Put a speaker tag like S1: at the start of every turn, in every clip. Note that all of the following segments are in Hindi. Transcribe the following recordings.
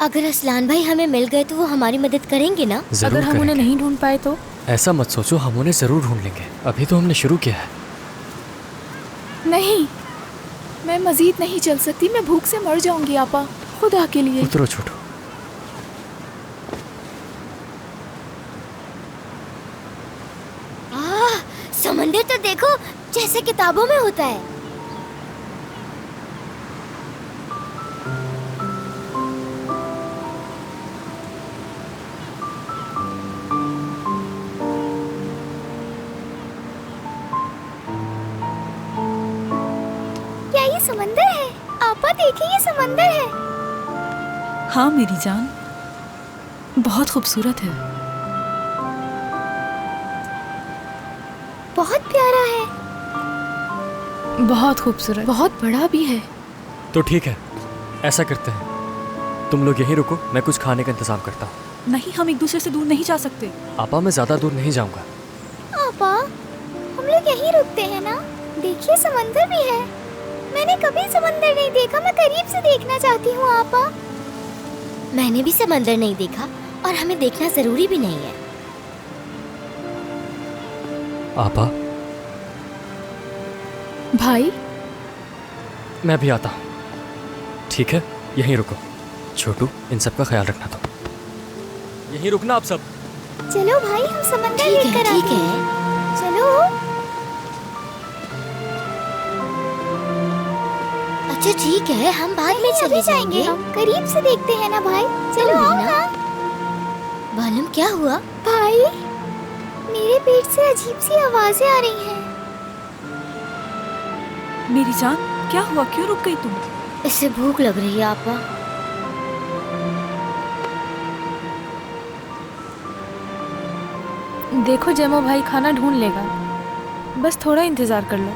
S1: अगर असलान भाई हमें मिल गए तो वो हमारी मदद करेंगे ना?
S2: अगर हम उन्हें नहीं ढूंढ पाए तो?
S3: ऐसा मत सोचो, हम उन्हें जरूर ढूंढ लेंगे। अभी तो हमने शुरू किया है।
S2: नहीं, मैं मजीद नहीं चल सकती, मैं भूख से मर जाऊंगी आपा, खुदा के लिए।
S3: उतरो छोटू।
S1: समंदर तो देखो, जैसे किताबों में होता है। क्या ये समंदर है? आपा देखिए, ये समंदर है।
S2: हाँ मेरी जान, बहुत खूबसूरत है,
S1: बहुत प्यारा है।
S2: बहुत खूबसूरत, बहुत बड़ा भी है।
S3: तो ठीक है, ऐसा करते हैं, तुम लोग यहीं रुको, मैं कुछ खाने का इंतजाम करता हूँ।
S2: नहीं, हम एक दूसरे से दूर नहीं जा सकते।
S3: आपा मैं ज्यादा दूर नहीं जाऊंगा।
S1: आपा, हम लोग यहीं रुकते हैं ना? देखिए समंदर भी है। मैंने कभी समंदर नहीं देखा, मैं करीब से देखना चाहती हूँ आपा। मैंने भी समंदर नहीं देखा और हमें देखना जरूरी भी नहीं है।
S3: आपा
S2: भाई,
S3: मैं भी आता हूँ। ठीक है, यहीं रुको। छोटू, इन सब का ख्याल रखना। तो यहीं रुकना आप सब।
S1: चलो भाई, हम समंदर देखकर आते हैं। चलो। अच्छा ठीक है, हम बाद में चले जाएंगे। हम करीब से देखते हैं ना भाई। चलो आओ ना। बालम, क्या हुआ? भाई, मेरे पेट से अजीब सी आवाजें आ रही हैं।
S2: मेरी जान, क्या हुआ? क्यों रुक गई तुम?
S1: इससे भूख लग रही है आपा।
S2: देखो जेमो भाई खाना ढूंढ लेगा, बस थोड़ा इंतजार कर लो।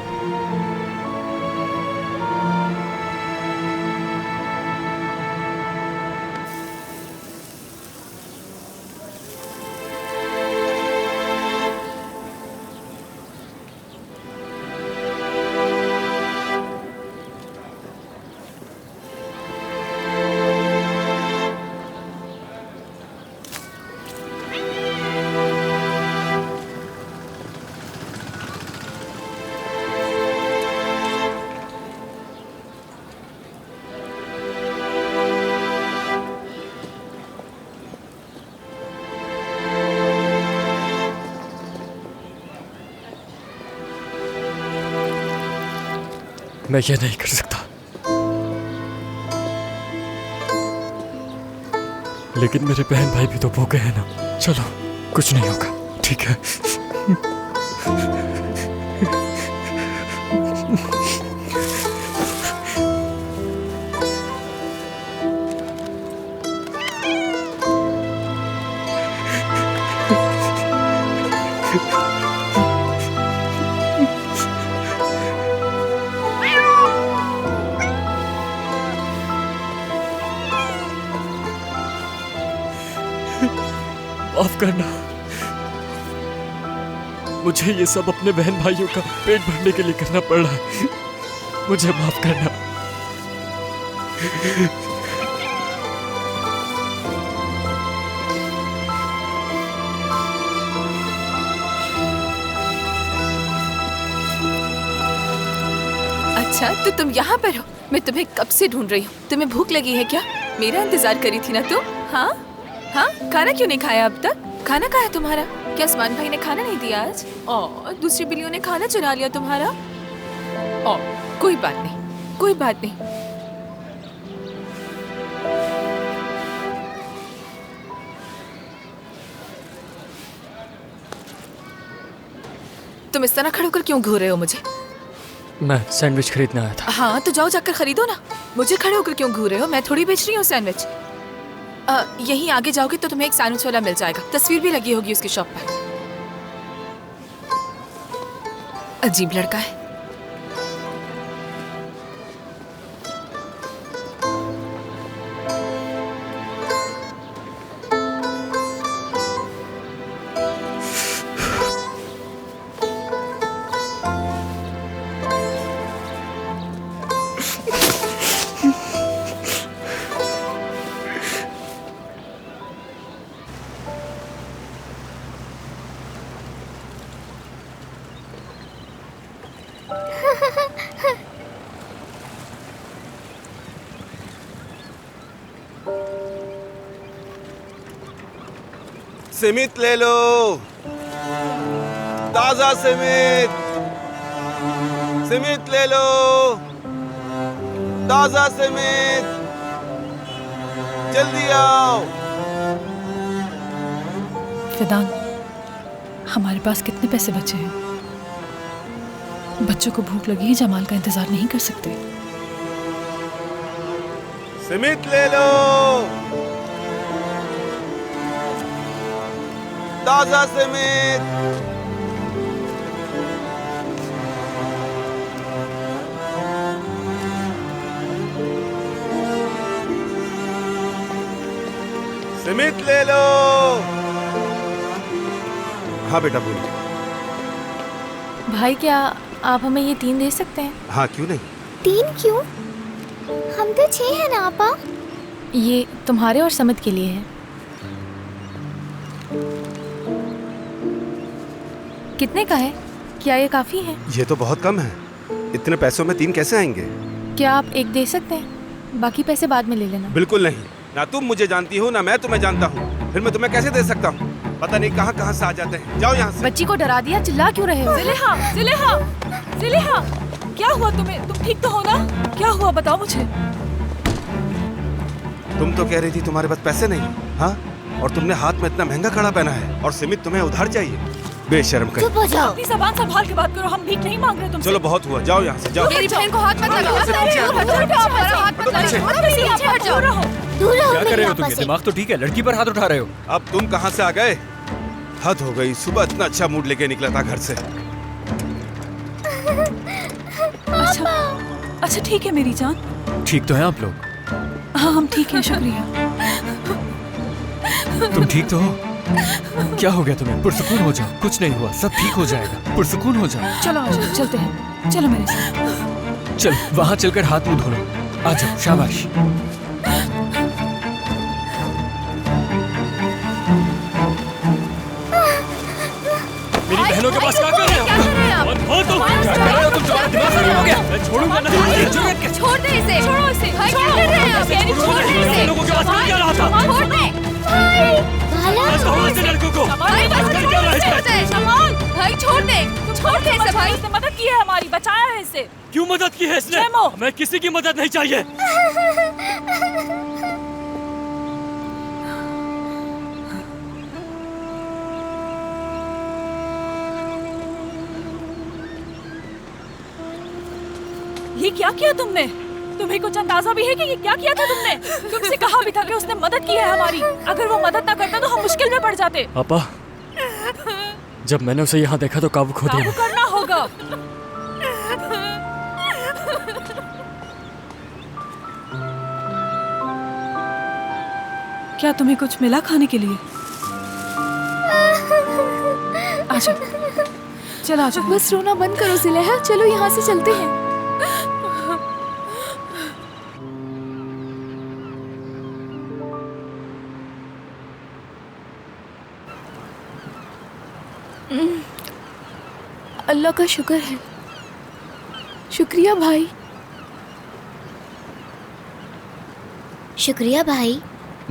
S3: मैं ये नहीं कर सकता, लेकिन मेरे बहन भाई भी तो भूखे हैं ना। चलो, कुछ नहीं होगा, ठीक है? माफ करना, मुझे ये सब अपने बहन भाइयों का पेट भरने के लिए करना पड़ रहा है। मुझे माफ करना।
S2: अच्छा, तो तुम यहाँ पर हो? मैं तुम्हें कब से ढूंढ रही हूँ। तुम्हें भूख लगी है क्या? मेरा इंतजार करी थी ना तुम? हाँ हाँ, खाना क्यों नहीं खाया अब तक? खाना कहाँ है तुम्हारा? क्या उस्मान भाई ने खाना नहीं दिया आज? और दूसरी बिल्लियों ने खाना चुरा लिया तुम्हारा? और कोई बात नहीं, कोई बात नहीं। तुम इस तरह खड़े होकर क्यों घूर रहे हो मुझे?
S3: मैं सैंडविच खरीदने आया था।
S2: हाँ तो जाओ जाकर खरीदो ना। मुझे खड़े होकर क्यों घूर रहे हो? मैं थोड़ी बेच रही हूँ सैंडविच। यहीं आगे जाओगे तो तुम्हें एक सैंडविच वाला मिल जाएगा, तस्वीर भी लगी होगी उसकी शॉप पर। अजीब लड़का है।
S4: सिमित ले लो, ताजा सिमित। सिमित ले लो, ताजा सिमित। जल्दी आओ।
S2: फिदान, हमारे पास कितने पैसे बचे हैं? बच्चों को भूख लगी है, जमाल का इंतजार नहीं कर सकते।
S4: सिमित ले लो, ताजा सिमित। सिमित ले लो। हाँ बेटा बोलो।
S2: भाई, क्या आप हमें ये 3 दे सकते हैं?
S4: हाँ क्यों नहीं।
S1: 3 क्यों? हम तो 6 हैं ना आपा।
S2: ये तुम्हारे और समित के लिए है। कितने का है? क्या ये काफी है?
S4: ये तो बहुत कम है। इतने पैसों में 3 कैसे आएंगे?
S2: क्या आप एक दे सकते हैं? बाकी पैसे बाद में ले लेना।
S4: बिल्कुल नहीं। ना तुम मुझे जानती हो ना मैं तुम्हें जानता हूँ। फिर मैं तुम्हें कैसे दे सकता हूँ? पता नहीं कहाँ कहाँ से आ जाते हैं। जाओ यहाँ से।
S2: बच्ची को डरा दिया, चिल्ला क्यों रहे हो?
S5: ज़ुलेहा, ज़ुलेहा, ज़ुलेहा, क्या हुआ तुम्हें? तुम ठीक तो हो ना? क्या हुआ बताओ मुझे।
S4: तुम तो कह रही थी तुम्हारे पास पैसे नहीं, हाँ? और तुमने हाथ में इतना महंगा कड़ा पहना है और सिमित तुम्हें उधार चाहिए। बेशर्म कहीं।
S1: चुप हो जाओ।
S5: अपनी ज़बान संभाल के बात करो, हम भीख नहीं मांग रहे तुमसे।
S4: चलो बहुत हुआ, जाओ यहाँ से जाओ।
S2: मेरी बहन को हाथ मत लगाओ।
S4: यहाँ से पीछे हटो।
S5: दूर रहो।
S1: दूर रहो
S3: क्या कर
S1: मेरी
S3: रहे हो
S1: आपा
S3: तुम?
S1: से।
S3: दिमाग तो ठीक है, लड़की पर हाथ उठा रहे हो।
S4: अब तुम कहाँ से आ गए? हद हो गई। सुबह इतना अच्छा मूड लेके निकला था घर से।
S5: अच्छा ठीक है मेरी जान।
S3: ठीक तो है आप लोग?
S5: हाँ हम ठीक हैं, शुक्रिया।
S3: तुम ठीक तो हो? क्या हो गया तुम्हें? पुरसुकून हो जाओ, कुछ नहीं हुआ, सब ठीक हो जाएगा। पुरसुकून हो जाओ।
S5: चलो आ जाओ, चलते हैं। चलो मेरे साथ।
S3: चल वहाँ चलकर हाथ मुंह धो लो। आ जाओ, शाबाश। मेरी बहनों के पास क्या कर रहे हो? हो तुम क्या कर रहे हो? तुम तुम्हारा दिमाग खराब हो गया। मैं छोड़ूंगा ना तुम्हें।
S2: छोड़ दे इसे। छोड़ो इसे। भाई क्या कर रहे हैं आप? छोड़ दे इसे।
S3: लोगों के पास कर क्या रहा था?
S2: छोड़ दे।
S3: बस कहो ऐसे लड़कों को।
S2: भाई बस
S3: कर क्या रहा है
S2: छोड़ दे। शमाल, भाई छोड़ दे। छोड़ दे इसे भाई।
S5: इसने मदद की है हमारी, बचाया है इसे।
S3: क्यों मदद की है इसने?
S5: जैमो।
S3: हमें किसी की मदद नहीं चाहिए।
S5: ये क्या किया तुमने? तुम्हें कुछ अंदाजा भी है कि ये क्या किया था तुमने? तुमसे कहा भी था कि उसने मदद की है हमारी। अगर वो मदद ना करता तो हम मुश्किल में पड़ जाते।
S3: पापा, जब मैंने उसे यहाँ देखा तो काबू खो दिया।
S5: काबू करना होगा। क्या तुम्हें कुछ मिला खाने के लिए? आ जाओ, चलो आ जाओ।
S2: बस रोना बंद करो ज़ुलेहा, चलो यहाँ से चलते हैं। अल्लाह का शुक्र है। शुक्रिया भाई।
S1: शुक्रिया भाई।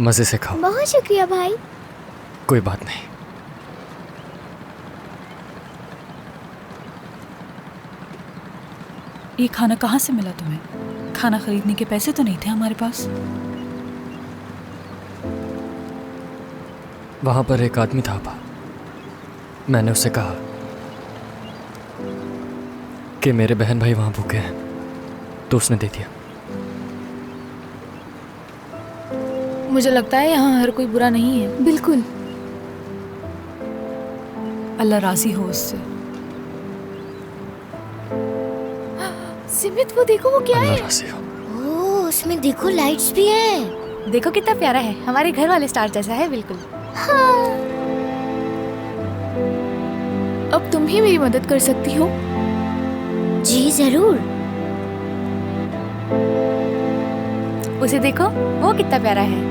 S3: मजे से खाओ।
S1: बहुत शुक्रिया भाई।
S3: कोई बात नहीं।
S5: ये खाना कहाँ से मिला तुम्हें? खाना खरीदने के पैसे तो नहीं थे हमारे पास।
S3: वहां पर एक आदमी था आपा। मैंने उससे कहा कि मेरे बहन भाई वहां भूखे हैं, तो उसने दे दिया।
S2: मुझे लगता है यहाँ हर कोई बुरा नहीं है।
S1: बिल्कुल।
S5: अल्लाह राजी हो उससे।
S2: सिमित, वो देखो, वो क्या
S3: अल्लाह
S2: है?
S3: राज़ी हो।
S1: ओह, उसमें देखो लाइट्स भी हैं।
S2: देखो कितना प्यारा है, हमारे घर वाले स्टार जैसा है बिल्कुल। अब तुम ही मेरी मदद कर सकती हो।
S1: जी जरूर।
S2: उसे देखो, वो कितना प्यारा है।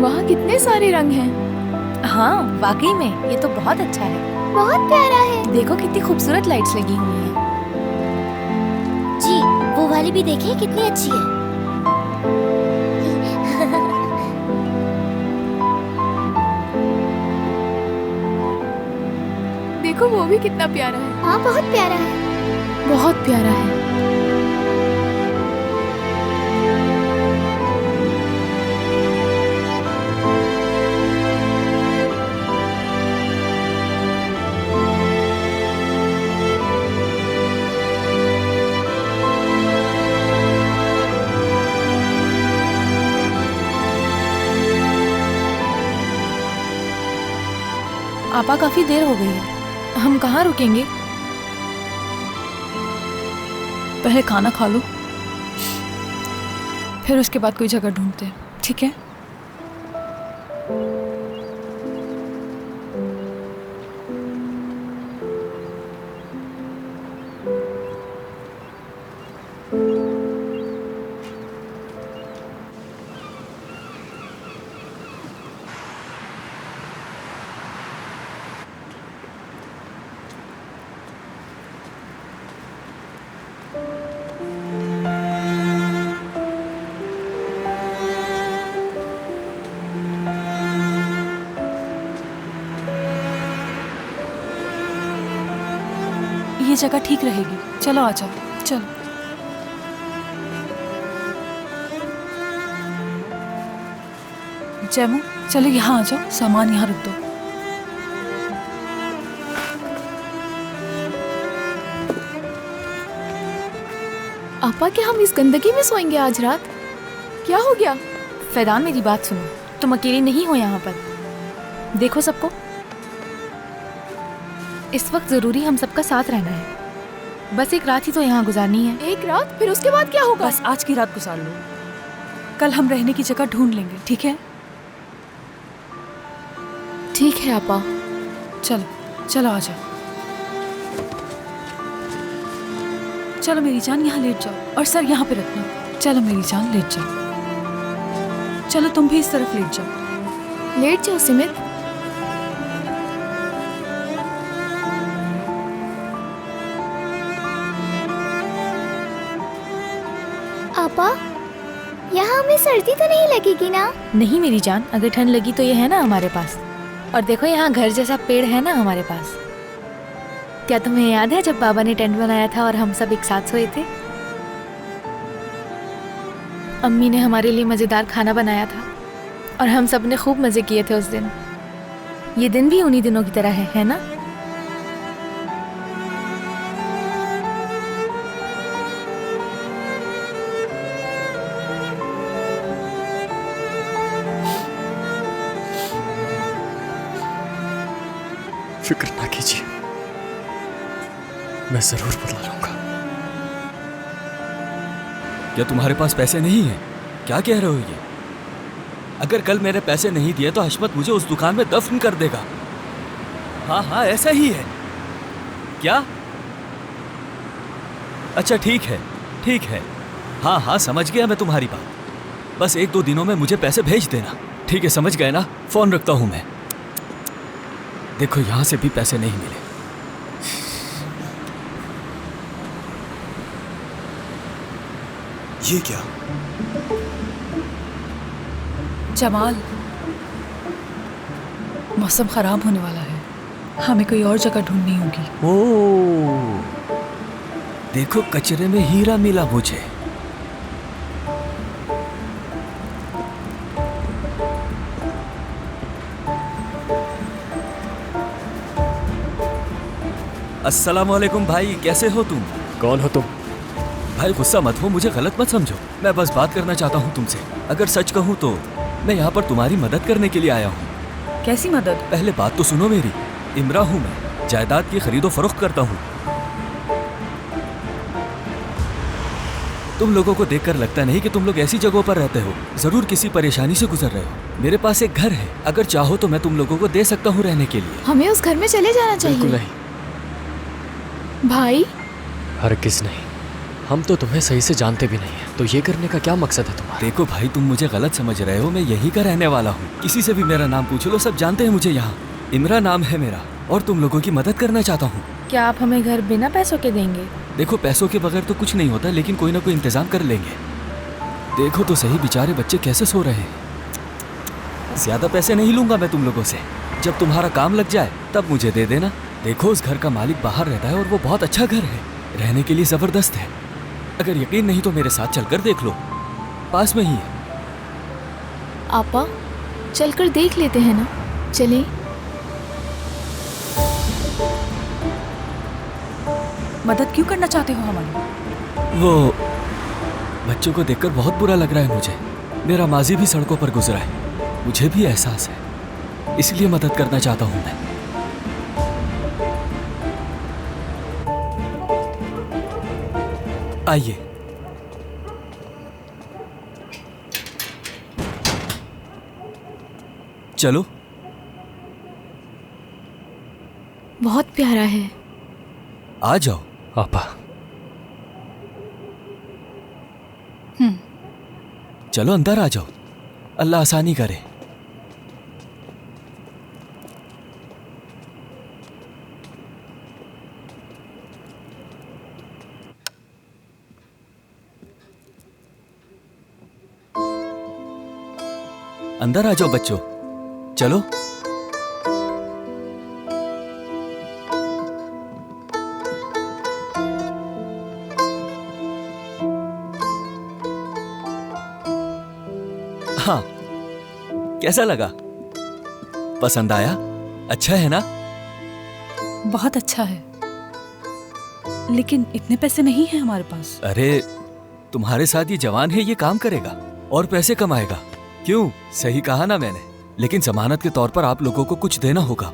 S2: वहाँ कितने सारे रंग हैं। हाँ वाकई में, ये तो बहुत अच्छा है।
S1: बहुत प्यारा है।
S2: देखो कितनी खूबसूरत लाइट्स लगी हुई हैं।
S1: जी वो वाली भी देखिए कितनी अच्छी है।
S2: देखो वो भी कितना प्यारा है।
S1: हाँ बहुत प्यारा है।
S2: बहुत प्यारा है। आपा काफी देर हो गई है, हम कहाँ रुकेंगे?
S5: पहले खाना खा लो, फिर उसके बाद कोई जगह ढूंढते हैं, ठीक है? ये जगह ठीक रहेगी, चलो आ जाओ, चलो। जैमू चलो यहाँ आ जाओ, सामान यहाँ रख दो।
S2: आपा क्या हम इस गंदगी में सोएंगे आज रात? क्या हो गया?
S5: फैदान मेरी बात सुनो, तुम अकेले नहीं हो यहाँ पर, देखो सबको। इस वक्त जरूरी हम सबका साथ रहना है, बस एक रात ही तो यहाँ गुजारनी है।
S2: एक रात, फिर उसके बाद क्या होगा?
S5: बस आज की रात गुजार लो, कल हम रहने की जगह ढूंढ लेंगे, ठीक है?
S2: ठीक है आपा।
S5: चलो चलो आ जाओ, चलो मेरी जान यहाँ लेट जाओ, और सर यहाँ पे रखना। चलो मेरी जान लेट जाओ, चलो तुम भी इस तरफ लेट जाओ।
S2: लेट जाओ सिमित।
S1: आपा यहाँ हमें सर्दी तो नहीं लगेगी ना?
S5: नहीं मेरी जान, अगर ठंड लगी तो ये है ना हमारे पास, और देखो यहाँ घर जैसा पेड़ है ना हमारे पास। क्या तुम्हें याद है जब बाबा ने टेंट बनाया था और हम सब एक साथ सोए थे? अम्मी ने हमारे लिए मज़ेदार खाना बनाया था और हम सब ने खूब मज़े किए थे उस दिन। ये दिन भी उन्हीं दिनों की तरह है ना?
S3: फिक्र ना कीजिए, मैं जरूर बदला लूंगा।
S6: क्या तुम्हारे पास पैसे नहीं हैं? क्या कह रहे हो ये? अगर कल मेरे पैसे नहीं दिए तो हशमत मुझे उस दुकान में दफन कर देगा। हाँ हाँ ऐसा ही है क्या? अच्छा ठीक है, हाँ हाँ समझ गया मैं तुम्हारी बात। बस 1-2 दिनों में मुझे पैसे भेज देना, ठीक है? समझ गए ना? फोन रखता हूं मैं। देखो यहां से भी पैसे नहीं मिले।
S4: ये क्या?
S5: जमाल, मौसम खराब होने वाला है, हमें कोई और जगह ढूंढनी होगी।
S6: ओह, देखो कचरे में हीरा मिला मुझे। अस्सलाम वालेकुम भाई, कैसे हो तुम?
S3: कौन हो तुम?
S6: भाई गुस्सा मत हो, मुझे गलत मत समझो, मैं बस बात करना चाहता हूँ तुमसे। अगर सच कहूँ तो मैं यहाँ पर तुम्हारी मदद करने के लिए आया हूँ।
S5: कैसी मदद?
S6: पहले बात तो सुनो मेरी। इमरा हूँ मैं, जायदाद की खरीदो फरोख्त करता हूँ। तुम लोगों को देखकर लगता नहीं कि तुम लोग ऐसी जगहों पर रहते हो, जरूर किसी परेशानी से गुजर रहे हो। मेरे पास एक घर है, अगर चाहो तो मैं तुम लोगों को दे सकता हूँ रहने के लिए।
S2: हमें उस घर में चले जाना
S3: बिल्कुल
S2: चाहिए
S3: नहीं,
S2: भाई।
S3: हरगिज़ नहीं। हम तो तुम्हें सही से जानते भी नहीं हैं, तो ये करने का क्या मकसद है तुम्हारा?
S6: देखो भाई, तुम मुझे गलत समझ रहे हो, मैं यहीं का रहने वाला हूँ। किसी से भी मेरा नाम पूछ लो, सब जानते हैं मुझे यहाँ। इमरा नाम है मेरा। और तुम लोगों की मदद करना चाहता हूँ।
S5: क्या आप हमें घर बिना पैसों के देंगे?
S6: देखो, पैसों के बगैर तो कुछ नहीं होता, लेकिन कोई ना कोई इंतजाम कर लेंगे। देखो तो सही, बेचारे बच्चे कैसे सो रहे हैं। ज्यादा पैसे नहीं लूंगा मैं तुम लोगों से। जब तुम्हारा काम लग जाए तब मुझे दे देना। देखो, उस घर का मालिक बाहर रहता है और वो बहुत अच्छा घर है, रहने के लिए जबरदस्त है। अगर यकीन नहीं तो मेरे साथ चलकर देख लो, पास में ही है।
S5: आपा, चलकर देख लेते हैं ना, चलें।
S7: मदद क्यों करना चाहते हो हमारी?
S6: वो बच्चों को देखकर बहुत बुरा लग रहा है मुझे। मेरा माजी भी सड़कों पर गुजरा है, मुझे भी एहसास है, इसलिए मदद करना चाहता हूं मैं। आइए। चलो।
S5: बहुत प्यारा है।
S6: आ जाओ।
S3: आपा,
S6: चलो अंदर आ जाओ, अल्लाह आसानी करे। अंदर आ जाओ बच्चों, चलो। हाँ, कैसा लगा? पसंद आया? अच्छा है ना?
S7: बहुत अच्छा है, लेकिन इतने पैसे नहीं हैं हमारे पास।
S6: अरे, तुम्हारे साथ ये जवान है, ये काम करेगा और पैसे कमाएगा। क्यों, सही कहा ना मैंने? लेकिन जमानत के तौर पर आप लोगों को कुछ देना होगा।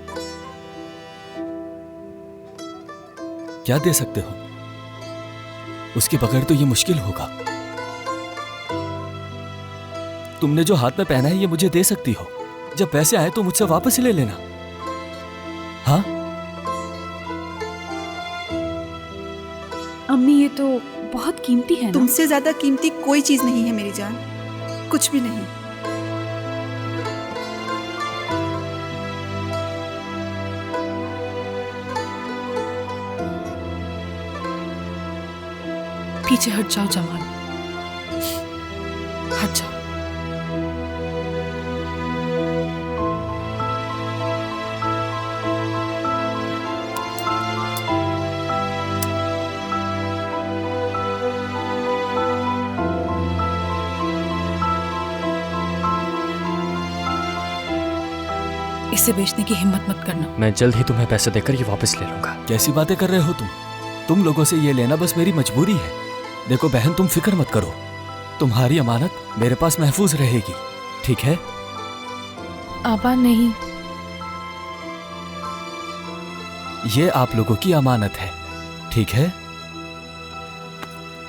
S6: क्या दे सकते हो? उसके बगैर तो ये मुश्किल होगा। तुमने जो हाथ में पहना है ये मुझे दे सकती हो। जब पैसे आए तो मुझसे वापस ले लेना। हाँ?
S7: अम्मी, ये तो बहुत कीमती है ना?
S8: तुमसे ज्यादा कीमती कोई चीज नहीं है मेरी जान, कुछ भी नहीं।
S7: पीछे हट जाओ जमान, हट जाओ। इसे बेचने की हिम्मत मत करना।
S3: मैं जल्द ही तुम्हें पैसे देकर ये वापस ले लूंगा।
S6: कैसी बातें कर रहे हो तुम? तुम लोगों से ये लेना बस मेरी मजबूरी है। देखो बहन, तुम फिक्र मत करो, तुम्हारी अमानत मेरे पास महफूज रहेगी, ठीक है?
S5: आपा नहीं,
S6: ये आप लोगों की अमानत है, ठीक है?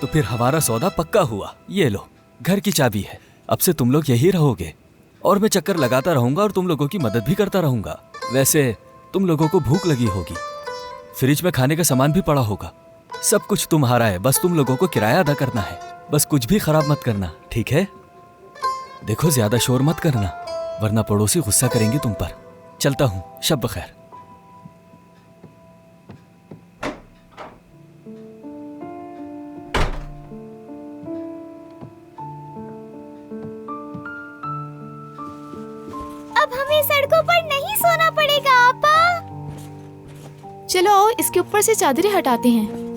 S6: तो फिर हमारा सौदा पक्का हुआ। ये लो, घर की चाबी है। अब से तुम लोग यही रहोगे और मैं चक्कर लगाता रहूंगा और तुम लोगों की मदद भी करता रहूंगा। वैसे तुम लोगों को भूख लगी होगी, फ्रिज में खाने का सामान भी पड़ा होगा। सब कुछ तुम्हारा है, बस तुम लोगों को किराया अदा करना है। बस कुछ भी खराब मत करना, ठीक है? देखो, ज्यादा शोर मत करना, वरना पड़ोसी गुस्सा करेंगे तुम पर। चलता हूं, शब बखैर।
S1: अब हमें सड़कों पर नहीं सोना पड़ेगा आपा।
S5: चलो आओ, इसके ऊपर से चादरें हटाते हैं।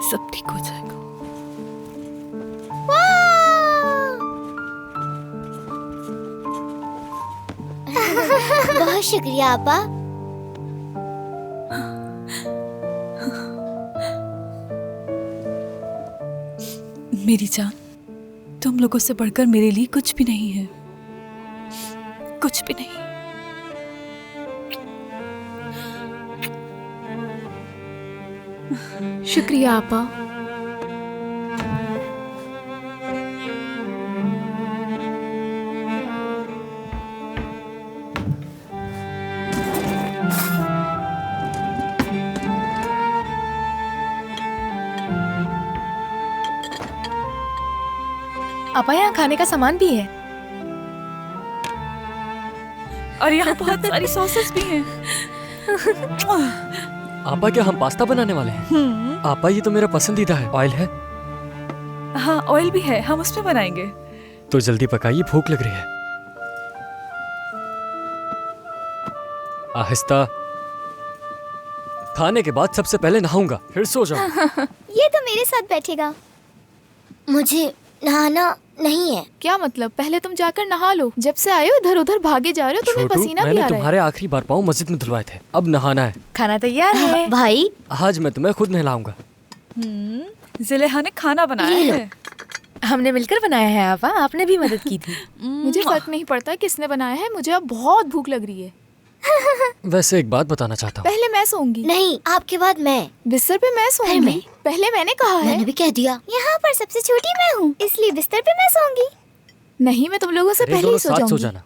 S7: सब ठीक हो जाएगा।
S1: बहुत शुक्रिया आपा।
S7: मेरी जान, तुम लोगों से बढ़कर मेरे लिए कुछ भी नहीं है, कुछ भी नहीं।
S5: शुक्रिया आपा। आपा, यहाँ खाने का सामान भी है।
S7: और यहाँ बहुत सारी सॉसेस भी हैं।
S3: आपा क्या हम पास्ता बनाने वाले हैं? आपा ये तो मेरा पसंदीदा है। ऑयल है
S7: हाँ ऑयल भी है, हम उस पे बनाएंगे।
S3: तो जल्दी पकाइए, भूख लग रही है। आहिस्ता। खाने के बाद सबसे पहले नहाऊंगा, फिर सो जाऊंगा।
S1: ये तो मेरे साथ बैठेगा। मुझे नहाना नहीं है।
S5: क्या मतलब? पहले तुम जाकर नहा लो। जब से आए हो इधर उधर भागे जा रहे हो, तुम्हें
S3: छोटू,
S5: पसीना भी
S3: मैंने
S5: आ रहा
S3: तुम्हारे
S5: है।
S3: आखिरी बार पाँव मस्जिद में धुलवाए थे, अब नहाना है।
S5: खाना तैयार है।
S1: भाई
S3: आज मैं तुम्हें खुद नहलाऊंगा।
S7: जिलेहा ने खाना बनाया है।
S5: हमने मिलकर बनाया है आपा, आपने भी मदद की थी। मुझे फर्क नहीं पड़ता किसने बनाया है, मुझे अब बहुत भूख लग रही है।
S3: वैसे एक बात बताना चाहता हूँ।
S5: पहले मैं सोऊंगी।
S1: नहीं, आपके बाद मैं।
S5: बिस्तर पे मैं सोऊंगी।
S1: मैं?
S5: पहले मैंने कहा है।
S1: मैंने भी कह दिया। यहाँ पर सबसे छोटी मैं हूँ, इसलिए बिस्तर पे मैं सोऊंगी।
S5: नहीं, मैं तुम लोगों से
S3: अरे
S5: पहले
S3: दोनों
S5: ही सो
S3: साथ सो
S5: जाऊंगी।
S3: जाना।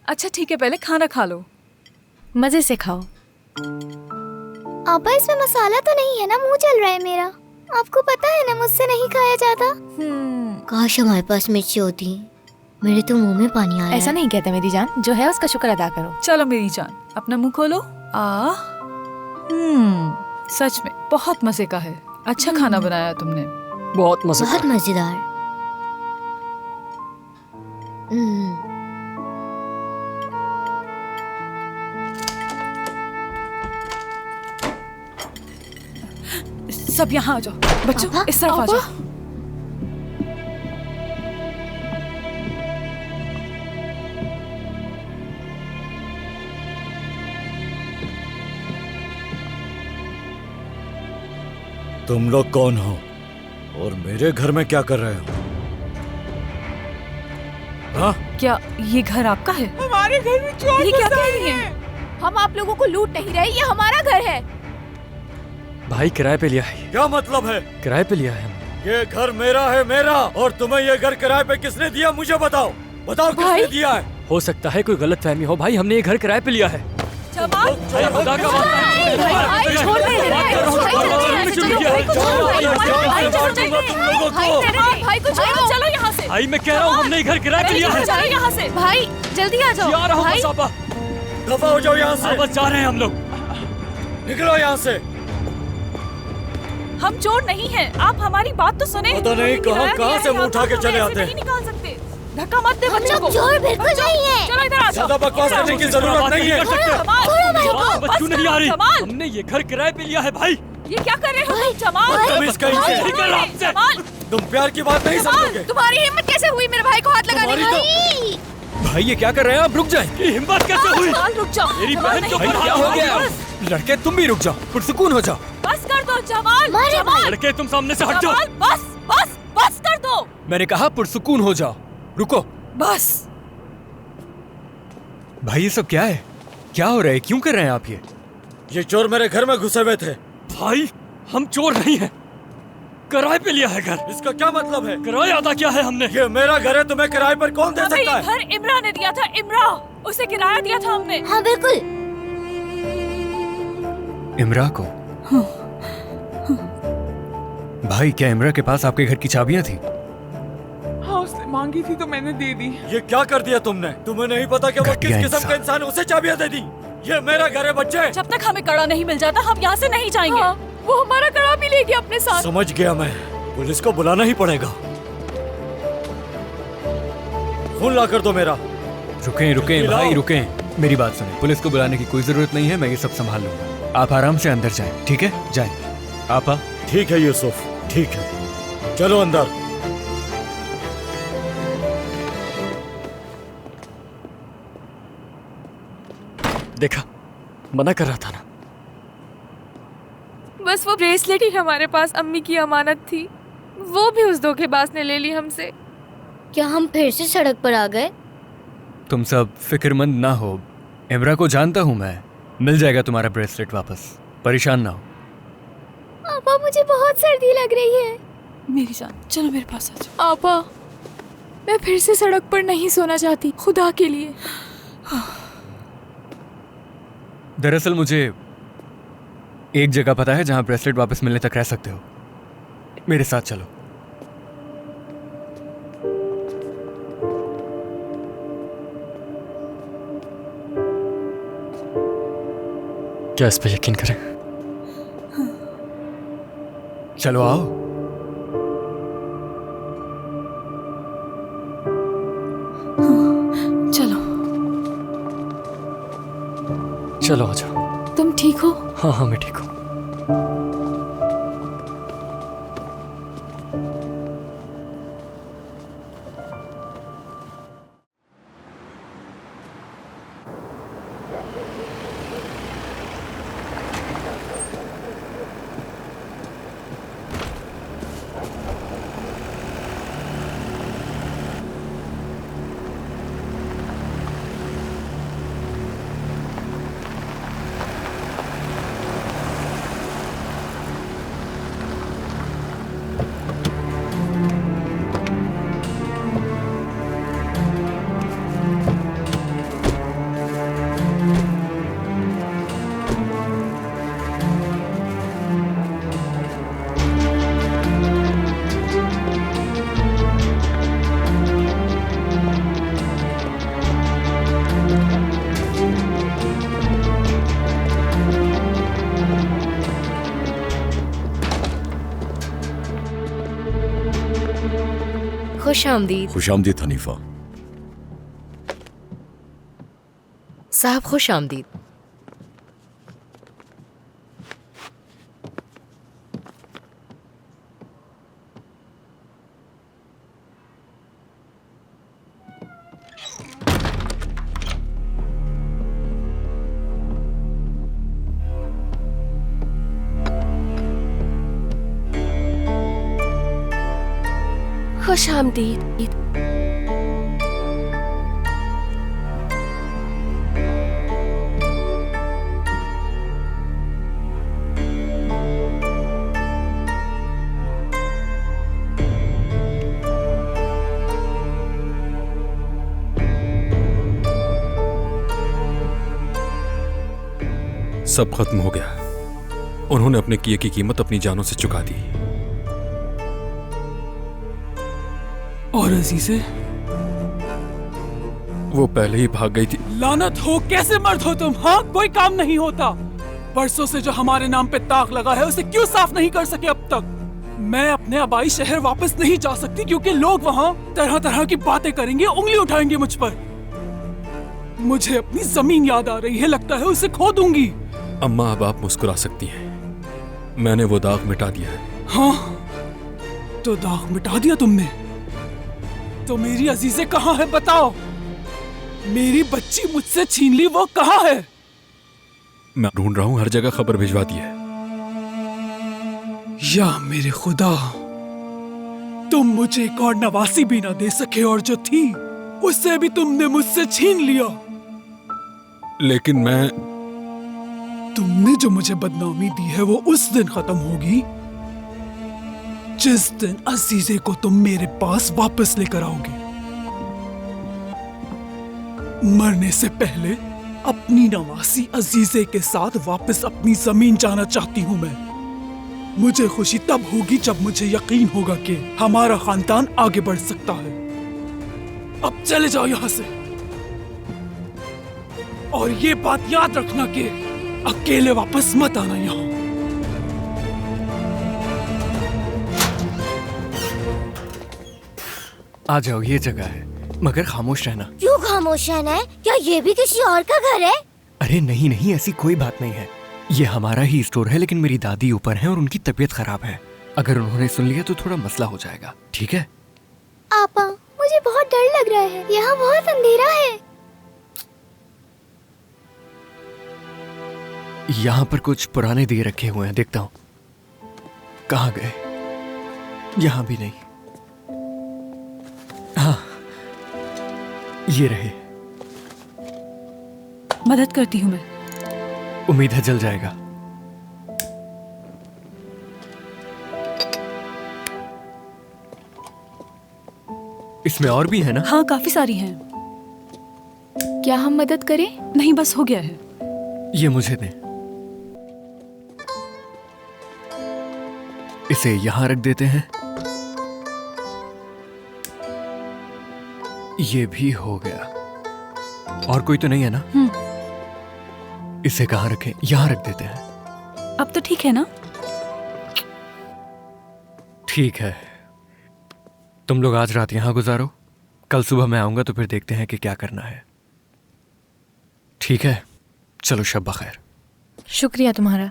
S7: अच्छा ठीक है, पहले खाना खा लो।
S5: मजे से खाओ।
S1: आपा इसमें मसाला तो नहीं है ना? मुंह चल रहा है मेरा। आपको पता है ना मुझसे नहीं खाया जाता। काश हमारे पास मिर्ची होती, मेरे तो मुंह में पानी आ रहा
S5: ऐसा
S1: है।
S5: नहीं कहते मेरी जान, जो है उसका शुक्र अदा करो।
S7: चलो मेरी जान, अपना मुंह खोलो। सच में बहुत मजे का है। अच्छा खाना बनाया तुमने।
S3: बहुत मजा।
S1: बहुत मजेदार।
S7: सब यहाँ आ जाओ बच्चों,
S1: पापा,
S7: इस तरफ आ जाओ।
S6: तुम लोग कौन हो और मेरे घर में क्या कर रहे हो? हाँ?
S7: क्या ये घर आपका है? हमारे घर में चोर ये क्या कह रही हैं?
S5: हम आप लोगों को लूट नहीं रहे, ये हमारा घर है।
S3: भाई किराए पे लिया है।
S6: क्या मतलब है?
S3: किराए पे लिया है हमने।
S6: ये घर मेरा है, मेरा। और तुम्हें ये घर किराए पे किसने दिया? मुझे बताओ, बताओ किसने दिया है?
S3: हो सकता है कोई गलत फहमी हो भाई, हमने ये घर किराए पे लिया है।
S7: जमाल,
S3: खुदा का वास्ता है।
S7: भाई, छोड़ दे, भाई, भाई को छोड़ो, चलो यहाँ से।
S3: भाई मैं कह रहा हूँ हमने ये घर किराए पे लिया है।
S7: चलो यहाँ से। भाई जल्दी आ जाओ।
S3: जा रहा हूँ
S7: भाई,
S3: बस आपा।
S6: दफा हो जाओ यहाँ से।
S3: बस जा रहे हैं हम लोग।
S6: निकलो यहाँ से।
S7: हम चोर नहीं हैं, आप हमारी बात तो सुने।
S6: पता नहीं कहाँ से मुंह उठा के चले आते हैं।
S7: नहीं निकाल सकते। धक्का मत दे बच्चों को।
S1: चोर बिल्कुल नहीं है।
S7: चलो इधर आ जाओ।
S6: ज्यादा बकवास करने की जरूरत नहीं है।
S3: जमाल, बस क्यों नहीं आ रही?
S7: जमाल,
S3: हमने ये घर किराए पे लिया है भाई।
S7: ये क्या कर रहे हो तुम? जमाल,
S6: बदतमीज कहीं से।
S3: निकल आपसे।
S7: जमाल,
S6: तुम प्यार की बात नहीं समझोगे।
S7: तुम्हारी हिम्मत कैसे हुई मेरे भाई को हाथ लगाने
S6: तुम्हारी
S7: की?
S6: भाई ये क्या कर रहे हैं आप? रुक जाए।
S3: ये हिम्मत कैसे हुई?
S7: जमाल रुक जाओ।
S3: मेरी
S7: जमाल,
S3: बहन
S7: नहीं,
S3: के ऊपर
S7: बस,
S3: क्या हो गया?
S7: बस,
S6: लड़के तुम भी रुक जाओ, पुरसुकून हो जाओ।
S7: बस कर दो जमाल। जमाल,
S3: लड़के तुम सामने से हट जाओ।
S7: जमाल, बस बस बस कर दो।
S6: मैंने कहा पुरसुकून हो जाओ। रुको।
S7: बस।
S6: भाई ये सब क्या है? क्या हो रहा है? क्यों कर रहे हैं आप ये चोर मेरे घर में घुसे हुए थे।
S3: भाई हम चोर नहीं हैं, किराए पे लिया है घर।
S6: इसका क्या मतलब है?
S3: किराया अदा किया है हमने।
S6: ये मेरा घर है, तुम्हें किराए पर कौन दे
S7: हमें
S6: सकता
S7: ये
S6: है?
S7: घर इमरा ने दिया था। इमरा, उसे किराया दिया था हमने।
S1: हाँ बिल्कुल।
S6: इमरा को? भाई क्या इमरा के पास आपके घर की चाबियां थी?
S9: हाँ उसने मांगी थी तो मैंने दे दी।
S6: ये क्या कर दिया तुमने? तुम्हें नहीं पता कि वो किस किस्म का इंसान है? उसे चाबियां दे दी। ये मेरा घर है बच्चे।
S7: जब तक हमें कड़ा नहीं मिल जाता हम यहाँ से नहीं जाएंगे। हाँ, वो हमारा कड़ा भी ले गया अपने साथ।
S6: समझ गया मैं, पुलिस को बुलाना ही पड़ेगा। फोन ला कर दो मेरा। रुकें भाई रुकें, मेरी बात सुनें। पुलिस को बुलाने की कोई जरूरत नहीं है, मैं ये सब संभाल लूंगा। आप आराम से अंदर जाएं, ठीक है? जाएं। आपा? ठीक है यूसुफ, ठीक है, चलो अंदर।
S3: देखा, मना कर रहा था ना।
S5: बस वो ब्रेसलेट ही हमारे पास अम्मी की अमानत थी, वो भी उस धोखेबाज ने ले ली हमसे।
S1: क्या हम फिर से सड़क पर आ गए?
S6: तुम सब फिक्रमंद ना हो, इमरा को जानता हूँ मैं। मिल जाएगा तुम्हारा ब्रेसलेट वापस, परेशान ना हो।
S1: आपा मुझे बहुत सर्दी लग रही है।
S7: मेरी जान, चलो मेरे पास आ जाओ।
S5: आपा, मैं फिर से सड़क पर नहीं सोना चाहती, खुदा के लिए।
S6: दरअसल मुझे एक जगह पता है जहां ब्रेसलेट वापस मिलने तक रह सकते हो। मेरे साथ चलो।
S3: क्या इस पे यकीन करें?
S6: चलो आओ।
S7: चलो।
S3: चलो आ जाओ।
S7: तुम ठीक हो?
S3: हाँ हाँ, मैं ठीक हूँ।
S5: खुश आमदीद
S10: खुश आमदीद हनीफा।
S5: साहब, खुश आमदीद।
S1: खुश आमदीद।
S10: सब खत्म हो गया। उन्होंने अपने किए की कीमत अपनी जानों से चुका दी।
S6: और अजीजे?
S10: वो पहले ही भाग गई थी।
S6: लानत हो, कैसे मर्द हो तुम? हाँ, कोई काम नहीं होता। बरसों से जो हमारे नाम पे ताक लगा है उसे क्यों साफ नहीं कर सके अब तक? मैं अपने आबाई शहर वापस नहीं जा सकती क्योंकि लोग वहाँ तरह तरह की बातें करेंगे, उंगली उठाएंगे मुझ पर। मुझे अपनी जमीन याद आ रही है, लगता है उसे खो दूंगी।
S10: अम्मा, अब आप मुस्कुरा सकती हैं। मैंने वो दाग मिटा दिया है।
S6: हाँ, तो दाग मिटा दिया तुमने? तो मेरी अजीज़े कहाँ है बताओ? मेरी बच्ची मुझसे छीन ली, वो कहाँ है?
S10: मैं ढूंढ रहा हूँ, हर जगह खबर भिजवा दी है।
S6: या मेरे खुदा, तुम मुझे एक और नवासी भी ना दे सके, और जो थी उससे भी तुमने मुझसे छीन लिया।
S10: लेकिन
S6: तुमने जो मुझे बदनामी दी है वो उस दिन खत्म होगी जिस दिन अजीजे को तुम मेरे पास वापस लेकर आओगे। मरने से पहले अपनी नवासी अजीजे के साथ वापस अपनी जमीन जाना चाहती हूं मैं। मुझे खुशी तब होगी जब मुझे यकीन होगा कि हमारा खानदान आगे बढ़ सकता है। अब चले जाओ यहां से, और ये बात याद रखना कि अकेले वापस मत आना यहां।
S3: आ जाओ, ये जगह है, मगर खामोश रहना।
S1: क्यों खामोश रहना है? क्या ये भी किसी और का घर है?
S3: अरे नहीं नहीं, ऐसी कोई बात नहीं है। ये हमारा ही स्टोर है, लेकिन मेरी दादी ऊपर है और उनकी तबीयत खराब है। अगर उन्होंने सुन लिया तो थोड़ा मसला हो जाएगा, ठीक है?
S1: आपा, मुझे बहुत डर लग रहा है, यहाँ बहुत अंधेरा है।
S3: यहाँ पर कुछ पुराने दिए रखे हुए हैं, देखता हूँ कहाँ गए। यहाँ भी नहीं। हाँ, ये रहे।
S7: मदद करती हूँ मैं।
S3: उम्मीद है जल जाएगा। इसमें और भी है ना?
S7: हाँ, काफी सारी हैं। क्या हम मदद करें? नहीं, बस हो गया है।
S3: ये मुझे दें। इसे यहां रख देते हैं। ये भी हो गया। और कोई तो नहीं है ना? इसे कहाँ रखें? यहाँ रख देते हैं।
S7: अब तो ठीक है ना?
S3: ठीक है, तुम लोग आज रात यहाँ गुजारो, कल सुबह मैं आऊंगा तो फिर देखते हैं कि क्या करना है। ठीक है, चलो शब बखैर।
S5: शुक्रिया तुम्हारा।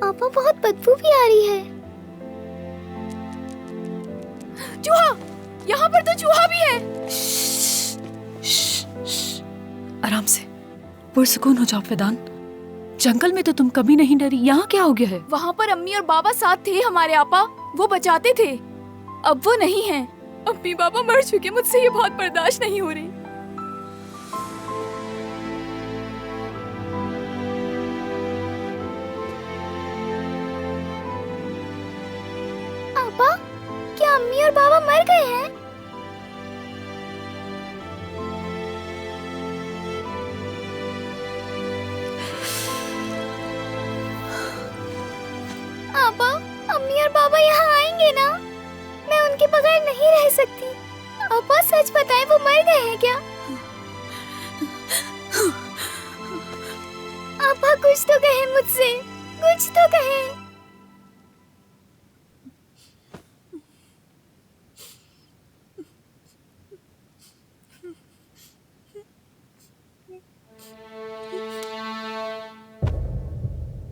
S1: आपा बहुत बदबू भी आ रही है।
S2: चूहा! यहाँ पर तो चूहा भी है।
S7: आराम से, पुरसुकून हो जाओ वेदान। जंगल में तो तुम कभी नहीं डरी, यहाँ क्या हो गया है?
S2: वहाँ पर अम्मी और बाबा साथ थे हमारे आपा, वो बचाते थे। अब वो नहीं हैं। अम्मी बाबा मर चुके, मुझसे ये बहुत बर्दाश्त नहीं हो रही।
S1: आपा, क्या अम्मी और बाबा मर गए हैं? आपा, अम्मी और बाबा यहाँ आएंगे ना? मैं उनके बगैर नहीं रह सकती। आपा सच बताएं, वो मर गए हैं क्या? आपा कुछ तो कहें मुझसे, कुछ तो कहें।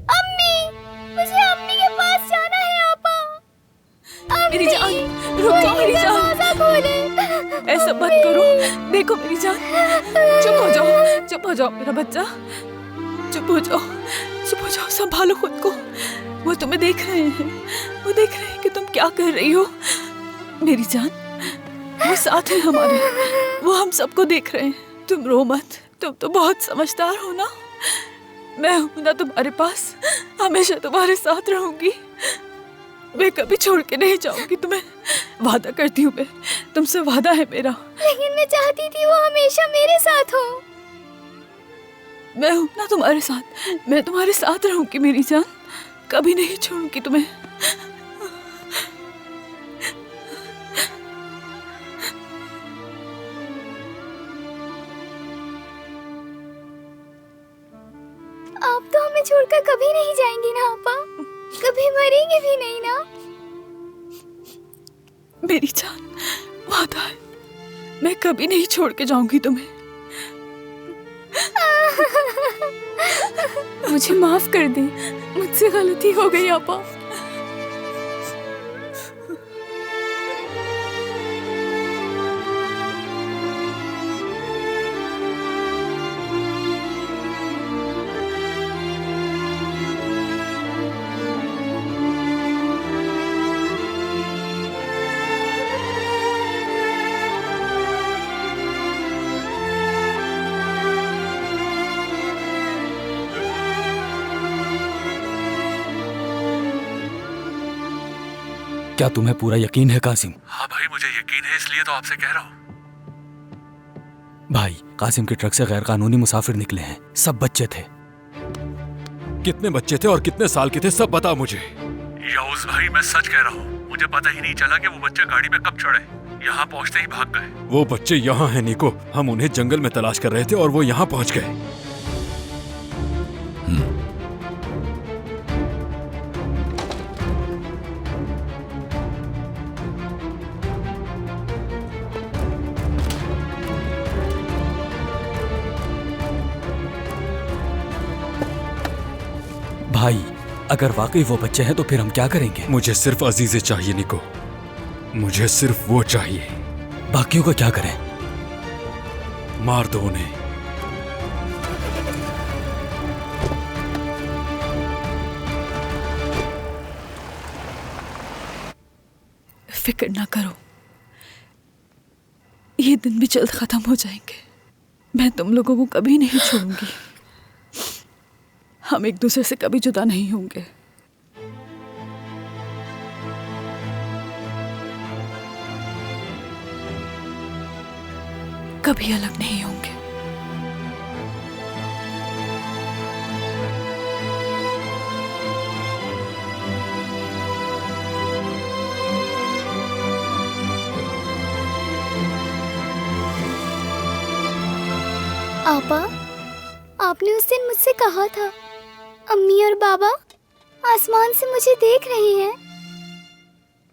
S1: अम्मी, मुझे अम्मी के पास जाना है आपा।
S7: मेरी जान, रुक जाओ मेरी जान।
S1: दरवाजा खोले।
S7: ऐसा मत करो, देखो मेरी जान। चुप हो जाओ, चुप हो जाओ मेरा बच्चा, चुप हो जाओ, चुप हो जाओ, संभालो खुद को। वो तुम्हें देख रहे हैं, वो देख रहे हैं कि तुम क्या कर रही हो। मेरी जान, वो साथ है हमारे, वो हम सबको देख रहे हैं। तुम रो मत, तुम तो बहुत समझदार हो ना। मैं हूं ना तुम्हारे पास, हमेशा तुम्हारे साथ रहूंगी। मैं कभी छोड़ के नहीं जाऊंगी तुम्हें, वादा करती हूँ। मैं तुमसे वादा है मेरा।
S1: लेकिन मैं चाहती थी वो हमेशा मेरे साथ हो।
S7: मैं हूं ना तुम्हारे साथ, मैं तुम्हारे साथ रहूंगी मेरी जान, कभी नहीं छोड़ूंगी तुम्हें।
S1: आप तो हमें छोड़कर कभी नहीं जाएंगी ना आपा? कभी मरेंगे भी नहीं ना?
S7: मेरी जान, वादा है, मैं कभी नहीं छोड़ के जाऊंगी तुम्हें।
S2: मुझे माफ कर दे, मुझसे गलती हो गई आपा।
S6: क्या तुम्हें पूरा यकीन है कासिम?
S10: हाँ भाई, मुझे यकीन है, इसलिए तो आपसे कह रहा हूँ।
S6: भाई, कासिम के ट्रक से गैर कानूनी मुसाफिर निकले हैं, सब बच्चे थे।
S10: कितने बच्चे थे और कितने साल के थे, सब बता मुझे। याऊस भाई, मैं सच कह रहा हूँ, मुझे पता ही नहीं चला कि वो बच्चे गाड़ी में कब चढ़े, यहाँ पहुँचते ही भाग गए। वो बच्चे यहाँ हैं निको, हम उन्हें जंगल में तलाश कर रहे थे और वो यहाँ पहुँच गए।
S6: भाई, अगर वाकई वो बच्चे हैं तो फिर हम क्या करेंगे?
S10: मुझे सिर्फ अजीज़े चाहिए निको, मुझे सिर्फ वो चाहिए।
S6: बाकियों का क्या करें?
S10: मार दो उन्हें।
S7: फिक्र ना करो, ये दिन भी जल्द खत्म हो जाएंगे। मैं तुम लोगों को कभी नहीं छोड़ूंगी, हम एक दूसरे से कभी जुदा नहीं होंगे। कभी अलग नहीं होंगे।
S1: आपा, आपने उस दिन मुझसे कहा था अम्मी और बाबा आसमान से मुझे देख रहे हैं।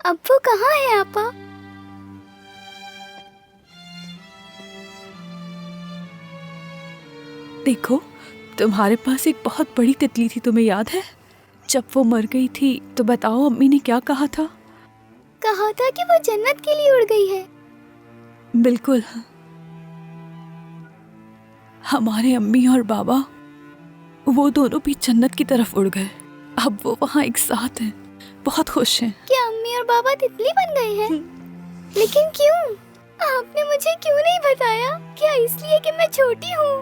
S1: अब वो कहाँ है आपा?
S7: देखो, तुम्हारे पास एक बहुत बड़ी तितली थी, तुम्हें याद है? जब वो मर गई थी तो बताओ अम्मी ने क्या कहा था?
S1: कहा था कि वो जन्नत के लिए उड़ गई है।
S7: बिल्कुल। हमारे अम्मी और बाबा वो दोनों भी जन्नत की तरफ उड़ गए। अब वो वहाँ एक साथ हैं, बहुत खुश हैं।
S1: क्या अम्मी और बाबा तितली बन गए हैं? लेकिन क्यों? आपने मुझे क्यों नहीं बताया? क्या इसलिए कि मैं छोटी हूँ?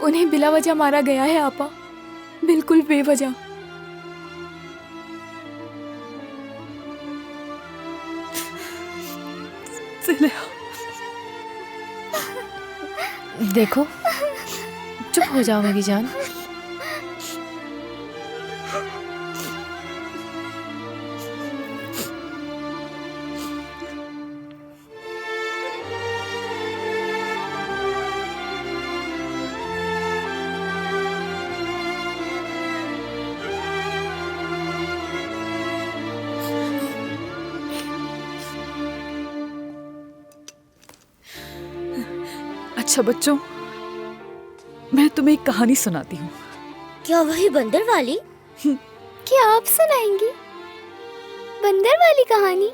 S7: उन्हें बिला वजह मारा गया है आपा, बिल्कुल बेवजह।
S5: देखो, चुप हो जाओ मेरी जान।
S7: अच्छा बच्चों, मैं तुम्हें एक कहानी सुनाती हूँ।
S1: क्या वही बंदर वाली? क्या आप सुनाएंगी बंदर वाली कहानी?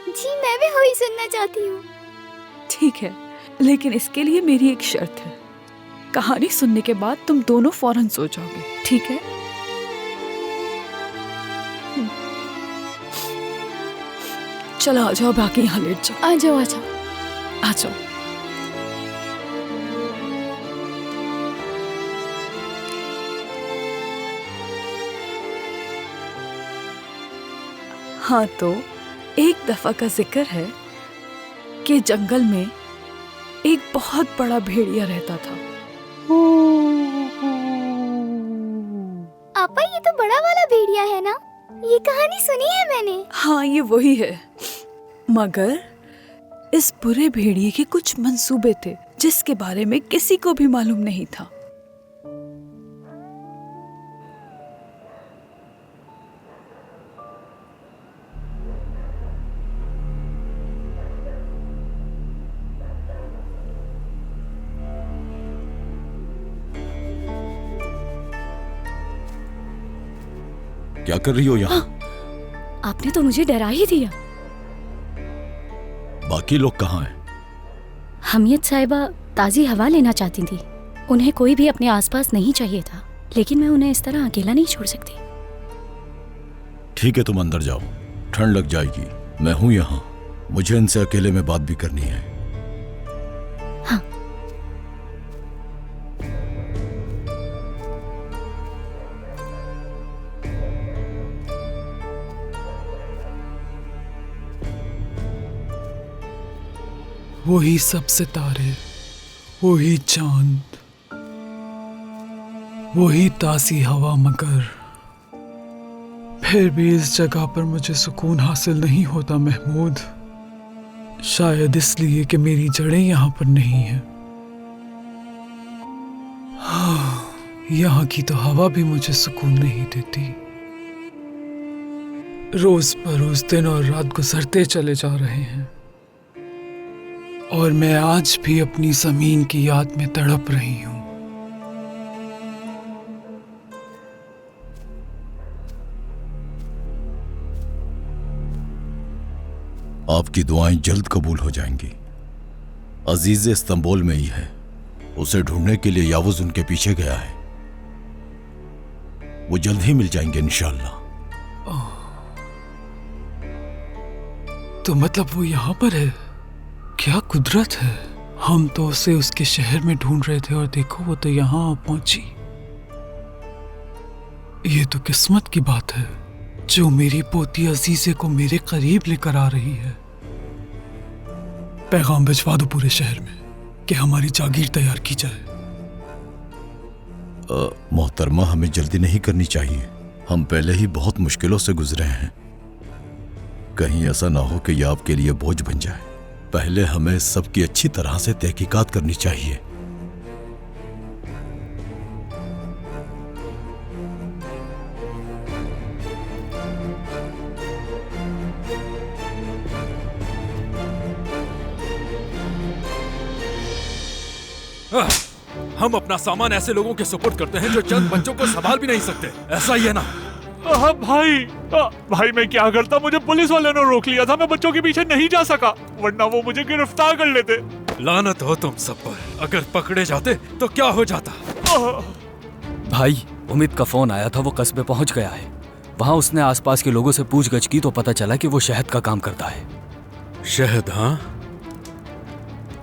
S1: जी, मैं भी वही सुनना चाहती हूँ।
S7: ठीक है, लेकिन इसके लिए मेरी एक शर्त है। कहानी सुनने के बाद तुम दोनों फौरन सो जाओगे, ठीक है? चलो आ जाओ, बाकी यहाँ लेट जाओ।
S5: आ जाओ, आ जाओ,
S7: आ जाओ। हाँ, तो एक दफा का जिक्र है कि जंगल में एक बहुत बड़ा भेड़िया रहता था।
S1: आपा, ये तो बड़ा वाला भेड़िया है ना? ये कहानी सुनी है मैंने।
S7: हाँ, ये वही है, मगर इस बुरे भेड़िए के कुछ मंसूबे थे जिसके बारे में किसी को भी मालूम नहीं था।
S10: क्या कर रही हो यहाँ?
S5: आपने तो मुझे डरा ही दिया।
S10: बाकी लोग कहाँ हैं?
S5: हमीयत साहिबा ताज़ी हवा लेना चाहती थी। उन्हें कोई भी अपने आसपास नहीं चाहिए था, लेकिन मैं उन्हें इस तरह अकेला नहीं छोड़ सकती।
S10: ठीक है, तुम अंदर जाओ, ठंड लग जाएगी। मैं हूँ यहाँ, मुझे इनसे अकेले में बात भी करनी है।
S5: हाँ।
S9: वही सब सितारे, वही चांद, वही ताज़ी हवा, मगर फिर भी इस जगह पर मुझे सुकून हासिल नहीं होता महमूद। शायद इसलिए कि मेरी जड़ें यहाँ पर नहीं हैं। हाँ, यहाँ की तो हवा भी मुझे सुकून नहीं देती। रोज बरोज दिन और रात गुजरते चले जा रहे हैं और मैं आज भी अपनी जमीन की याद में तड़प रही हूँ।
S10: आपकी दुआएं जल्द कबूल हो जाएंगी। अजीज इस्तांबुल में ही है, उसे ढूंढने के लिए यावुज उनके पीछे गया है। वो जल्द ही मिल जाएंगे इंशाअल्लाह।
S9: तो मतलब वो यहाँ पर है? क्या कुदरत है। हम तो उसे उसके शहर में ढूंढ रहे थे और देखो वो तो यहाँ पहुंची। ये तो किस्मत की बात है जो मेरी पोती अजीजे को मेरे करीब लेकर आ रही है। पैगाम भिजवा दो पूरे शहर में कि हमारी जागीर तैयार की जाए।
S11: मोहतरमा, हमें जल्दी नहीं करनी चाहिए। हम पहले ही बहुत मुश्किलों से गुजरे हैं। कहीं ऐसा ना हो कि यह आपके लिए बोझ बन जाए। पहले हमें सबकी अच्छी तरह से तहकीकात करनी चाहिए।
S10: हम अपना सामान ऐसे लोगों के सुपुर्द करते हैं जो चंद बच्चों को संभाल भी नहीं सकते। ऐसा ही है ना?
S12: भाई मैं क्या करता, मुझे पुलिस वाले ने रोक लिया था। मैं बच्चों के पीछे नहीं जा सका, वरना वो मुझे गिरफ्तार कर लेते।
S10: लानत हो तुम सब पर। अगर पकड़े जाते तो क्या हो जाता?
S6: भाई, उम्मीद का फोन आया था, वो कस्बे पहुंच गया है। वहाँ उसने आसपास के लोगों से पूछगछ की तो पता चला कि वो शहद का काम करता है।
S10: शहद? हाँ,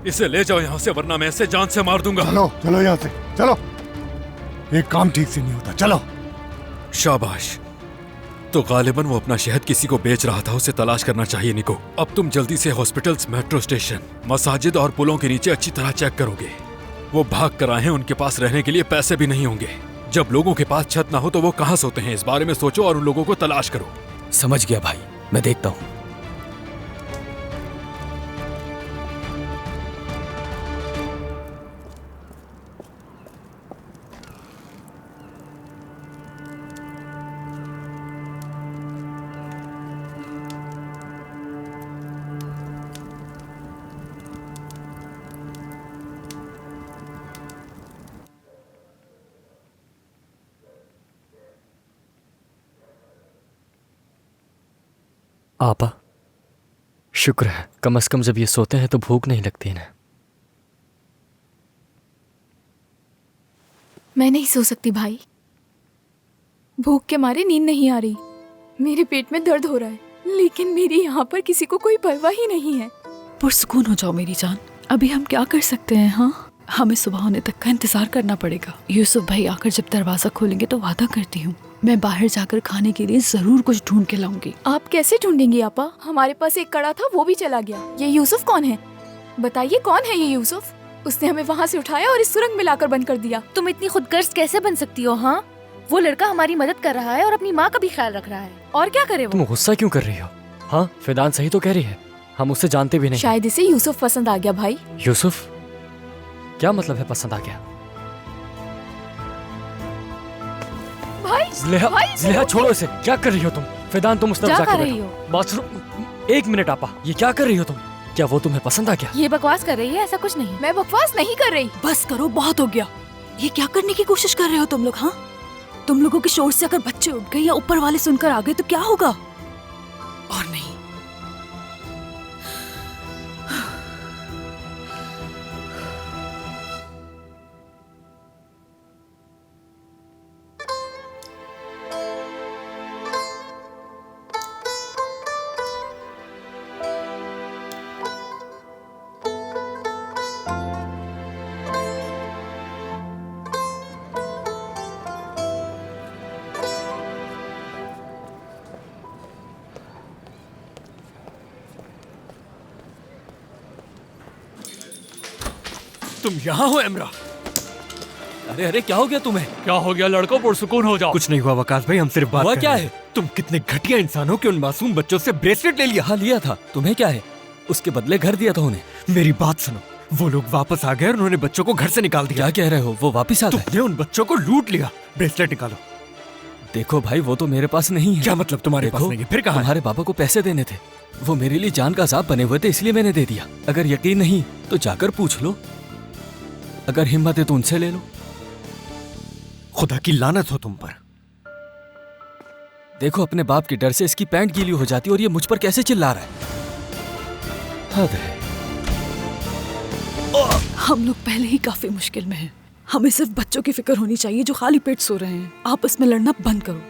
S10: इसे ले जाओ यहाँ से, वरना मैं इसे जान से मार दूंगा।
S13: चलो चलो यहाँ से, चलो। एक काम ठीक से नहीं होता, चलो।
S10: शाबाश। तो गालिबन वो अपना शहद किसी को बेच रहा था, उसे तलाश करना चाहिए निको। अब तुम जल्दी से हॉस्पिटल्स, मेट्रो स्टेशन, मसाजिद और पुलों के नीचे अच्छी तरह चेक करोगे। वो भाग कर आए हैं, उनके पास रहने के लिए पैसे भी नहीं होंगे। जब लोगों के पास छत ना हो तो वो कहाँ सोते हैं, इस बारे में सोचो और उन लोगों को तलाश करो।
S6: समझ गया भाई, मैं देखता हूँ।
S3: आपा, शुक्र है, कम से कम जब ये सोते हैं तो भूख नहीं लगती ना।
S7: मैं नहीं सो सकती भाई, भूख के मारे नींद नहीं आ रही। मेरे पेट में दर्द हो रहा है, लेकिन मेरी यहाँ पर किसी को कोई परवाह ही नहीं है।
S14: पुरसुकून हो जाओ मेरी जान, अभी हम क्या कर सकते हैं। हाँ, हमें सुबह होने तक का इंतजार करना पड़ेगा। यूसुफ भाई आकर जब दरवाजा खोलेंगे तो वादा करती हूँ मैं बाहर जाकर खाने के लिए जरूर कुछ ढूंढ के लाऊंगी।
S7: आप कैसे ढूंढेंगी आपा? हमारे पास एक कड़ा था, वो भी चला गया। ये यूसुफ कौन है? बताइए, कौन है ये यूसुफ? उसने हमें वहाँ से उठाया और इस सुरंग में लाकर बंद कर दिया।
S5: तुम इतनी खुदगर्ज कैसे बन सकती हो? हाँ, वो लड़का हमारी मदद कर रहा है और अपनी माँ का भी ख्याल रख रहा है, और क्या करे वो?
S3: तुम गुस्सा क्यों कर रही हो? हाँ, फिदान सही तो कह रही है, हम उससे जानते भी नहीं।
S7: शायद इसे यूसुफ पसंद आ गया भाई।
S3: यूसुफ? क्या मतलब है पसंद आ गया?
S7: भाई,
S3: ज़ुलेहा, छोड़ो इसे। क्या कर रही हो तुम? फिदान, तुम उस तरफ
S5: जाकर रही हो?
S3: बाथरूम। एक मिनट आपा, ये क्या कर रही हो तुम? क्या वो तुम्हें पसंद आ गया?
S5: ये बकवास कर रही है, ऐसा कुछ नहीं।
S7: मैं बकवास नहीं कर रही।
S14: बस करो, बहुत हो गया। ये क्या करने की कोशिश कर रहे हो तुम लोग? हाँ, तुम लोगों के शोर से अगर बच्चे उठ गए या ऊपर वाले सुनकर आ गए तो क्या होगा? और नहीं,
S6: तुम यहाँ हो इमरा? अरे अरे, क्या हो गया तुम्हें?
S12: क्या हो गया लड़कों, पुरसुकून हो जाओ।
S3: कुछ नहीं हुआ वकास भाई, हम सिर्फ बात
S6: हुआ
S3: कर
S6: क्या
S3: रहे
S6: है?
S3: हैं। तुम कितने घटिया इंसान हो कि उन मासूम बच्चों से ब्रेसलेट ले लिया।
S6: हाँ, लिया था। तुम्हें क्या है? उसके बदले घर दिया था उन्हें।
S3: मेरी बात सुनो, वो लोग वापस आ गए और उन्होंने बच्चों को घर से निकाल दिया।
S6: क्या कह रहे हो? वो वापस आ गए?
S3: तुमने उन बच्चों को लूट लिया। ब्रेसलेट निकालो।
S6: देखो भाई, वो तो मेरे पास नहीं है।
S3: क्या मतलब तुम्हारे पास नहीं है? फिर कहाँ?
S6: तुम्हारे पापा को पैसे देने थे, वो मेरे लिए जान का अज़ाब बने हुए थे, इसलिए मैंने दे दिया। अगर यकीन नहीं तो जाकर पूछ लो, अगर हिम्मत है तो उनसे ले लो।
S3: खुदा की लानत हो तुम पर।
S6: देखो, अपने बाप के डर से इसकी पैंट गीली हो जाती और ये मुझ पर कैसे चिल्ला रहा है। हद है।
S14: हम लोग पहले ही काफी मुश्किल में हैं। हमें सिर्फ बच्चों की फिक्र होनी चाहिए जो खाली पेट सो रहे हैं। आपस में लड़ना बंद करो,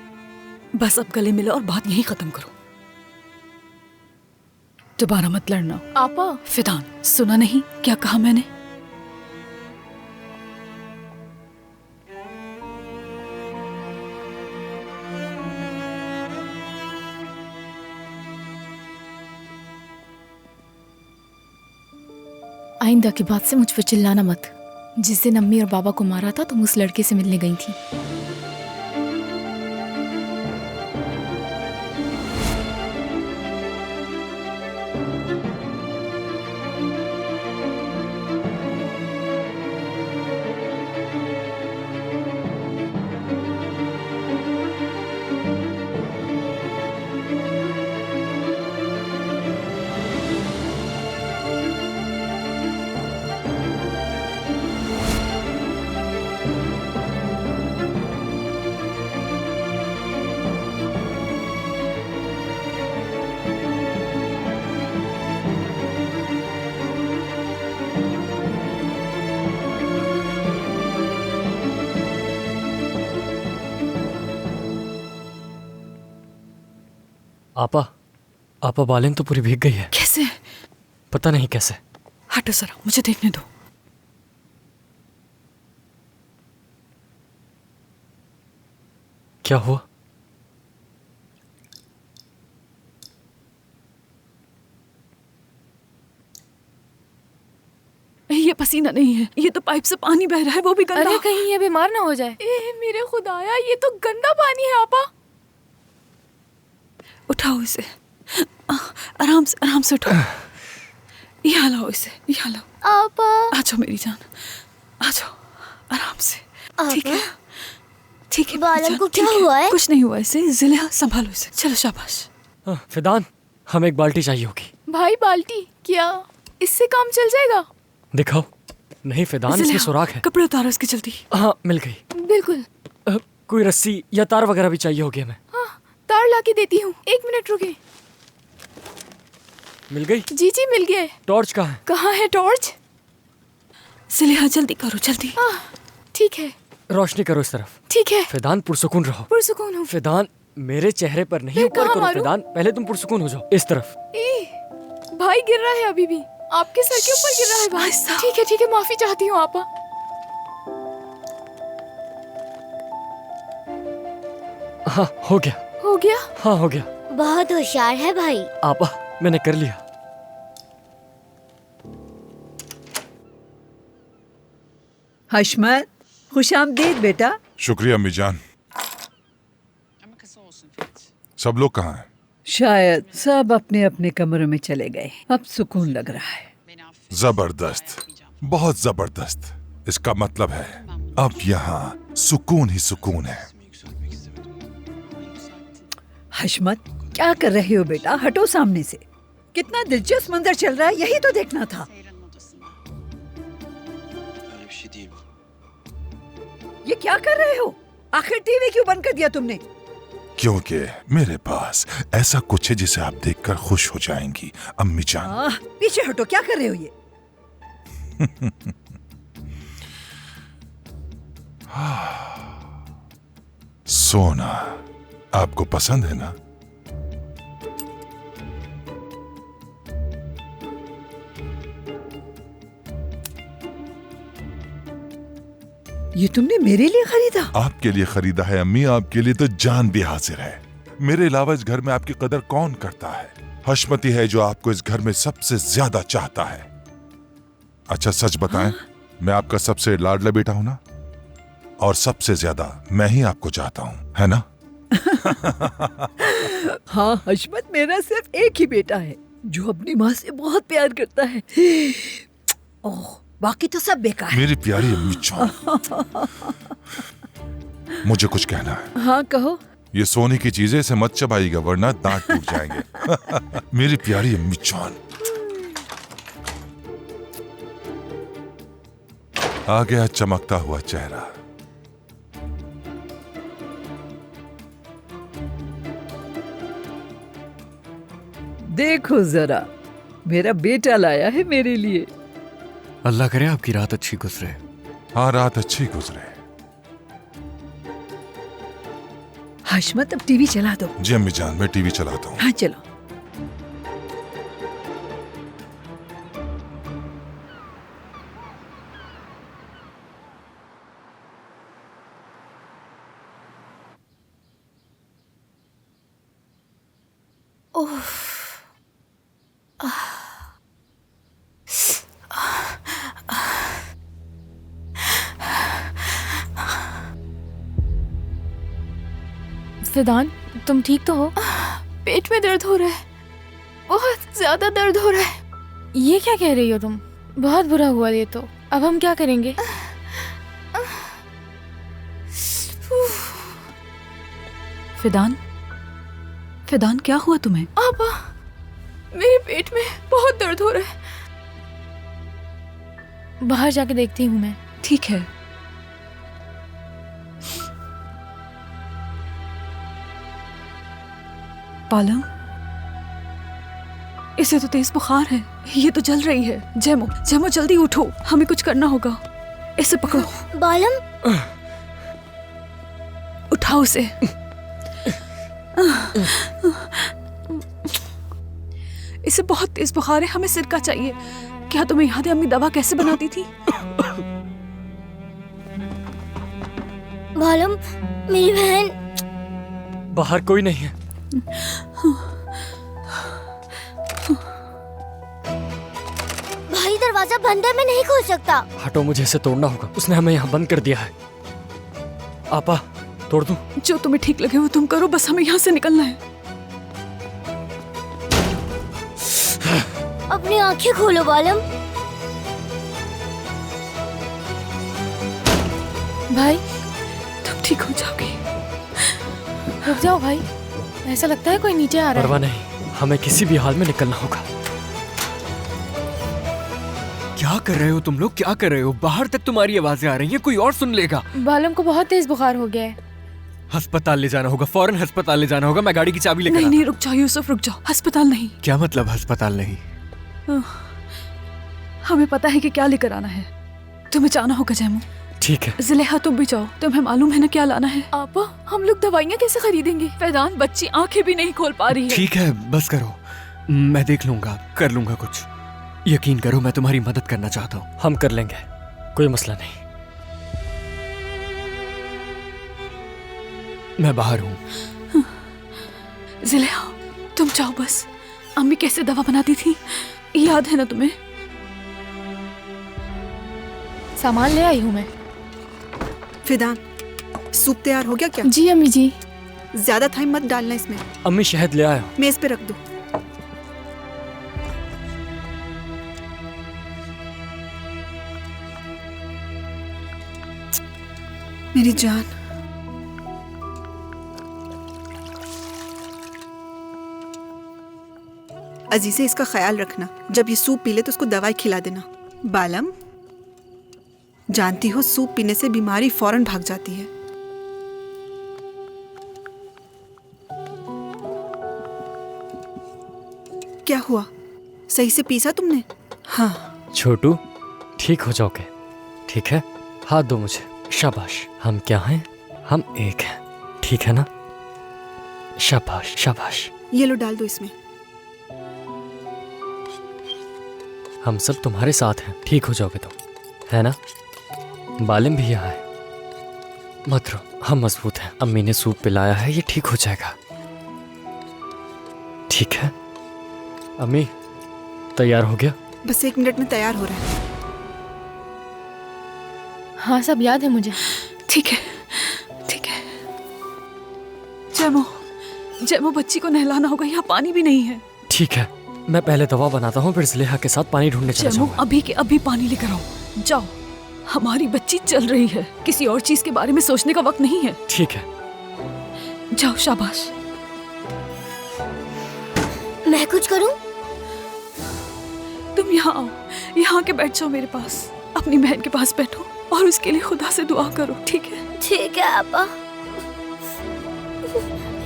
S14: बस अब गले मिलो और बात यहीं खत्म करो। दोबारा मत लड़ना।
S7: आपा,
S14: फिदान, सुना नहीं क्या कहा मैंने? आइंदा की बात से मुझ पर चिल्लाना मत। जिस दिन अम्मी और बाबा को मारा था तुम उस लड़के से मिलने गई थी।
S3: आपा बालिन तो पूरी भीग गई है।
S14: कैसे?
S3: पता नहीं कैसे।
S14: हटो जरा, मुझे देखने दो।
S3: क्या हुआ?
S14: ये पसीना नहीं है, ये तो पाइप से पानी बह रहा है, वो भी गंदा।
S5: अरे कहीं ये बीमार ना हो जाए।
S14: मेरे खुदाया, ये तो गंदा पानी है। आपा उठाओ इसे, आराम से उठाओ। ये हलाओ इसे, ये हलाओ।
S1: आपा
S14: आ जाओ मेरी जान, आ जाओ आराम से। ठीक है, ठीक है।
S1: बालन को क्या हुआ है?
S14: कुछ नहीं हुआ इसे। जिलेहा संभालो इसे। चलो शाबाश।
S3: फिदान, हमें एक बाल्टी चाहिए होगी।
S14: भाई बाल्टी? क्या इससे काम चल जाएगा?
S3: दिखाओ। नहीं फिदान, इसमें सुराख है।
S14: कपड़े उतारो इसके जल्दी।
S3: हाँ, मिल गई।
S14: बिल्कुल।
S3: कोई रस्सी या तार वगैरह भी चाहिए होगी हमें।
S14: तार लाके देती हूँ, 1 मिनट रुके।
S3: मिल गई?
S14: जी मिल गए।
S3: टॉर्च कहाँ है?
S14: कहाँ है टॉर्च? जिलेहा जल्दी करो, जल्दी। ठीक है।
S3: रोशनी करो इस तरफ।
S14: ठीक है।
S3: फिदान पुरसुकून रहो।
S14: पुरसुकून हूँ।
S3: फिदान, मेरे चेहरे पर नहीं, ऊपर करो। फिदान, पहले तुम पुरसुकून हो जाओ। इस तरफ।
S14: भाई गिर रहा है अभी भी, आपके सर के ऊपर गिर रहा है भाई। ठीक है, माफी चाहती हूँ आपा।
S3: हाँ, हो गया।
S14: हो गया?
S3: हाँ, हो गया।
S1: बहुत होशियार है भाई।
S3: आपा, मैंने कर लिया।
S15: हशमत, खुशामदीद बेटा।
S16: शुक्रिया अम्मी जान। सब लोग कहाँ हैं?
S15: शायद सब अपने अपने कमरों में चले गए। अब सुकून लग रहा है।
S16: जबरदस्त, बहुत जबरदस्त। इसका मतलब है अब यहाँ सुकून ही सुकून है।
S15: हशमत, क्या कर रहे हो बेटा? हटो सामने से। कितना दिलचस्प मंजर चल रहा है, यही तो देखना था। ये क्या कर रहे हो? आखिर टीवी क्यों बंद कर दिया तुमने?
S16: क्योंकि मेरे पास ऐसा कुछ है जिसे आप देखकर खुश हो जाएंगी अम्मी जान।
S15: पीछे हटो, क्या कर रहे हो ये?
S16: सोना आपको पसंद है ना?
S15: ये तुमने मेरे लिए खरीदा?
S16: आपके लिए खरीदा है अम्मी, आपके लिए तो जान भी हाजिर है। मेरे अलावा इस घर में आपकी कदर कौन करता है? हशमती है जो आपको इस घर में सबसे ज्यादा चाहता है। अच्छा सच बताएं, मैं आपका सबसे लाडला बेटा हूं ना? और सबसे ज्यादा मैं ही आपको चाहता हूं, है ना?
S15: हाँ हशमत, मेरा सिर्फ एक ही बेटा है जो अपनी माँ से बहुत प्यार करता है। ओह, बाकी तो सब बेकार है।
S16: मेरी प्यारी अम्मी जान, मुझे कुछ कहना है।
S15: हाँ कहो।
S16: ये सोने की चीजें, इसे मत चबाइएगा वरना दांत टूट जाएंगे। मेरी प्यारी अम्मी जान, आ गया चमकता हुआ चेहरा।
S15: देखो जरा, मेरा बेटा लाया है मेरे लिए।
S3: अल्लाह करे आपकी रात अच्छी गुजरे।
S16: हाँ, रात अच्छी गुजरे।
S15: हशमत, अब टीवी चला दो।
S16: जी अम्मी जान, मैं टीवी चलाता हूँ।
S15: हाँ चलो।
S5: फिदान, तुम ठीक तो हो?
S14: पेट में दर्द हो रहा है, बहुत ज्यादा दर्द हो रहा है।
S5: ये क्या कह रही हो तुम? बहुत बुरा हुआ ये तो। अब हम क्या करेंगे?
S14: फिदान, फिदान क्या हुआ तुम्हें?
S7: आपा, मेरे पेट में बहुत दर्द हो रहा है।
S5: बाहर जाके देखती हूँ मैं।
S14: ठीक है। पालम, इसे तो तेज बुखार है, ये तो जल रही है। जैमो, जैमो जल्दी उठो, हमें कुछ करना होगा। इसे पकड़ो।
S1: बालम,
S14: उठाओ इसे। इसे बहुत तेज बुखार है, हमें सिरका चाहिए। क्या तुम्हें याद है अम्मी दवा कैसे बनाती थी?
S1: बालम, मेरी बहन।
S3: बाहर कोई नहीं है।
S1: भाई दरवाजा बंद है, मैं नहीं खोल सकता।
S3: हटो, मुझे इसे तोड़ना होगा। उसने हमें यहाँ बंद कर दिया है। आपा, तोड़ दूं?
S14: जो तुम्हें ठीक लगे वो तुम करो, बस हमें यहाँ से निकलना है।
S1: अपनी आंखें खोलो बालम।
S5: भाई,
S14: तुम ठीक हो जाओगे।
S5: रुक जाओ भाई, ऐसा लगता है कोई नीचे आ रहा है।
S3: परवाह नहीं, हमें किसी भी हाल में निकलना होगा। क्या कर रहे हो तुम लोग? क्या कर रहे हो? बाहर तक तुम्हारी आवाजें आ रही हैं, कोई और सुन लेगा।
S5: बालम को बहुत तेज बुखार हो गया है।
S3: अस्पताल ले जाना होगा, फौरन अस्पताल ले जाना होगा। मैं गाड़ी की चाबी लेकर
S14: नहीं, रुक जाओ यूसुफ, रुक जाओ। अस्पताल नहीं।
S3: क्या मतलब अस्पताल नहीं?
S14: हमें पता है कि क्या लेकर आना है। तुम्हें जाना होगा जैमो।
S3: ठीक है।
S14: जिलेहा, तुम भी जाओ, तुम्हें मालूम है ना क्या लाना है।
S7: आपा, हम लोग दवाइयाँ कैसे खरीदेंगे?
S14: फैदान, बच्ची आंखें भी नहीं खोल पा रही है।
S3: ठीक है, बस करो, मैं देख लूंगा, कर लूंगा कुछ। यकीन करो, मैं तुम्हारी मदद करना चाहता हूँ। हम कर लेंगे, कोई मसला नहीं। मैं बाहर हूँ।
S14: जिलेहा, तुम जाओ बस। अम्मी कैसे दवा बनाती थी, याद है ना तुम्हें?
S5: सामान ले आई हूँ मैं।
S8: फिदान, सूप तैयार हो गया क्या?
S5: जी अम्मी जी।
S8: ज्यादा टाइम मत डालना इसमें।
S3: अम्मी शहद ले आया।
S8: मेज पे रख दो। मेरी जान, अजीज़े, इसका ख्याल रखना। जब ये सूप पी ले तो उसको दवाई खिला देना। बालम, जानती हो सूप पीने से बीमारी फौरन भाग जाती है। क्या हुआ? सही से पीसा तुमने? हाँ।
S3: छोटू, ठीक हो जाओगे, ठीक है? हाथ दो मुझे। शाबाश। हम क्या हैं? हम एक हैं, ठीक है ना? शाबाश शाबाश।
S8: ये लो, डाल दो इसमें।
S3: हम सब तुम्हारे साथ हैं, ठीक हो जाओगे तुम, है ना? बालिम भी यहाँ है। मत रो, हम मजबूत हैं। अम्मी ने सूप पिलाया है, ये ठीक हो जाएगा। ठीक है अम्मी, तैयार हो गया?
S8: बस 1 मिनट में तैयार हो रहा है।
S5: हाँ, सब याद है मुझे।
S14: ठीक है, ठीक है। जैमो, जैमो, बच्ची को नहलाना होगा, यहाँ पानी भी नहीं है।
S3: ठीक है, मैं पहले दवा बनाता हूँ, फिर जिलेहा के साथ पानी ढूंढने चला
S14: जैमो,
S3: जाऊंगा।
S14: अभी के अभी पानी लेकर आओ। जाओ, हमारी बच्ची चल रही है, किसी और चीज के बारे में सोचने का वक्त नहीं है।
S3: ठीक है,
S14: जाओ। शाबाश।
S1: मैं कुछ करूं?
S14: तुम यहाँ आओ, यहाँ के बैठ जाओ मेरे पास। अपनी बहन के पास बैठो और उसके लिए खुदा से दुआ करो, ठीक है?
S1: ठीक है आपा।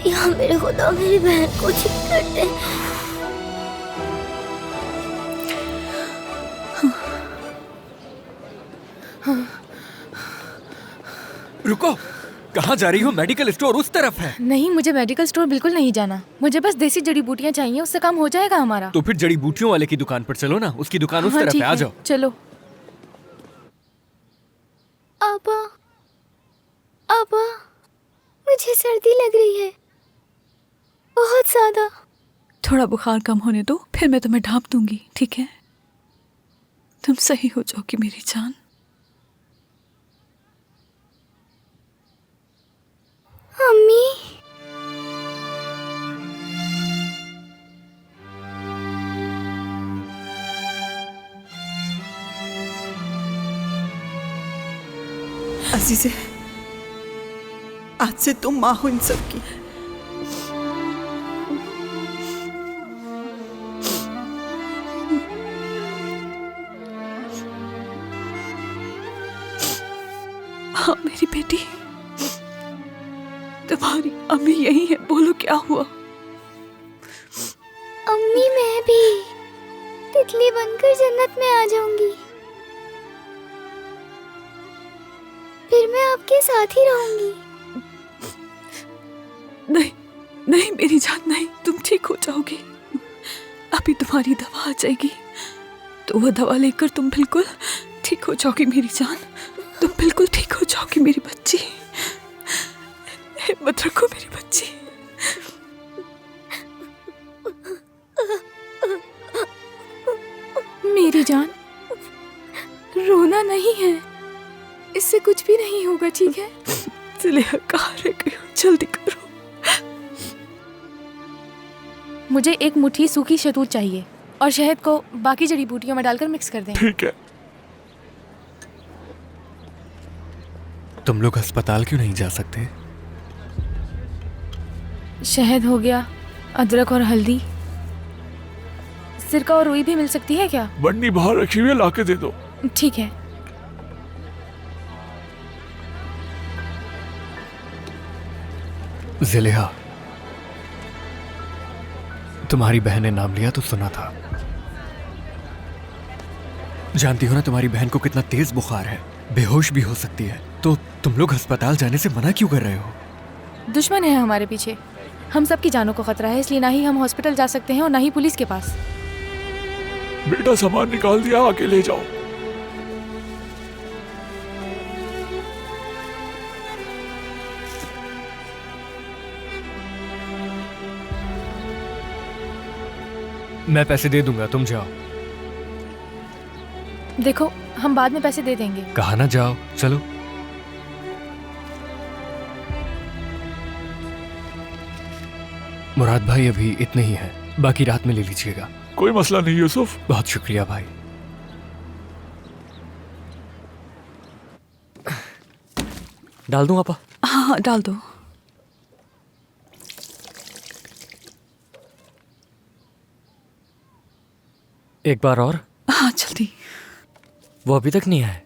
S1: यहाँ मेरे खुदा मेरी बहन को ठीक कर दे।
S3: रुको, कहाँ जा रही हो? मेडिकल स्टोर उस तरफ है।
S5: नहीं, मुझे मेडिकल स्टोर बिल्कुल नहीं जाना। मुझे बस देसी जड़ी बूटियाँ चाहिए, उससे काम हो जाएगा हमारा।
S3: तो फिर जड़ी बूटियों वाले की दुकान पर चलो ना, उसकी दुकान उस तरफ है, आ जाओ।
S5: चलो।
S1: आपा, आपा, मुझे सर्दी लग रही है बहुत ज्यादा।
S14: थोड़ा बुखार कम होने दो, फिर मैं तुम्हें ढांप दूंगी, ठीक है? तुम सही हो जाओगी मेरी जान।
S1: अम्मी,
S8: अजीजे, आज से तुम माँ हो इन सब की।
S14: हाँ मेरी बेटी, तुम्हारी अम्मी यही है, बोलो क्या हुआ?
S1: अम्मी, मैं भी तितली बनकर जन्नत में आ जाऊंगी, फिर मैं आपके साथ ही रहूंगी।
S14: नहीं नहीं मेरी जान, नहीं, तुम ठीक हो जाओगी। अभी तुम्हारी दवा आ जाएगी, तो वह दवा लेकर तुम बिल्कुल ठीक हो जाओगी मेरी जान, तुम बिल्कुल ठीक हो जाओगी मेरी बच्ची। हिम्मत रखो मेरी बच्ची।
S5: मेरी जान, रोना नहीं है, इससे कुछ भी नहीं होगा, ठीक है?
S14: ज़ुलेहा कहाँ रह गई हो, जल्दी करो।
S5: मुझे एक मुट्ठी सूखी शहतूत चाहिए और शहद को बाकी जड़ी बूटियों में डालकर मिक्स कर दें।
S12: ठीक है।
S3: तुम लोग अस्पताल क्यों नहीं जा सकते?
S5: शहद हो गया, अदरक और हल्दी, सिरका और रुई भी मिल सकती है क्या?
S12: बन्नी बाहर रखी हुई है, लाके दे दो।
S5: ठीक है।
S3: ज़ुलेहा, तुम्हारी बहन ने नाम लिया तो सुना था। जानती हो ना तुम्हारी बहन को कितना तेज बुखार है, बेहोश भी हो सकती है, तो तुम लोग अस्पताल जाने से मना क्यों कर रहे हो?
S5: दुश्मन है हमारे पीछे, हम सबकी जानों को खतरा है, इसलिए ना ही हम हॉस्पिटल जा सकते हैं और ना ही पुलिस के पास।
S12: बेटा सामान निकाल दिया, आके ले जाओ।
S3: मैं पैसे दे दूंगा, तुम जाओ।
S5: देखो, हम बाद में पैसे दे देंगे।
S3: कहा ना जाओ, चलो। मुराद भाई अभी इतने ही हैं, बाकी रात में ले लीजिएगा।
S12: कोई मसला नहीं यूसुफ।
S3: बहुत शुक्रिया भाई।
S6: डाल दूं आपा?
S14: हाँ हाँ डाल दो।
S6: एक बार और।
S14: हाँ जल्दी।
S6: वो अभी तक नहीं आए?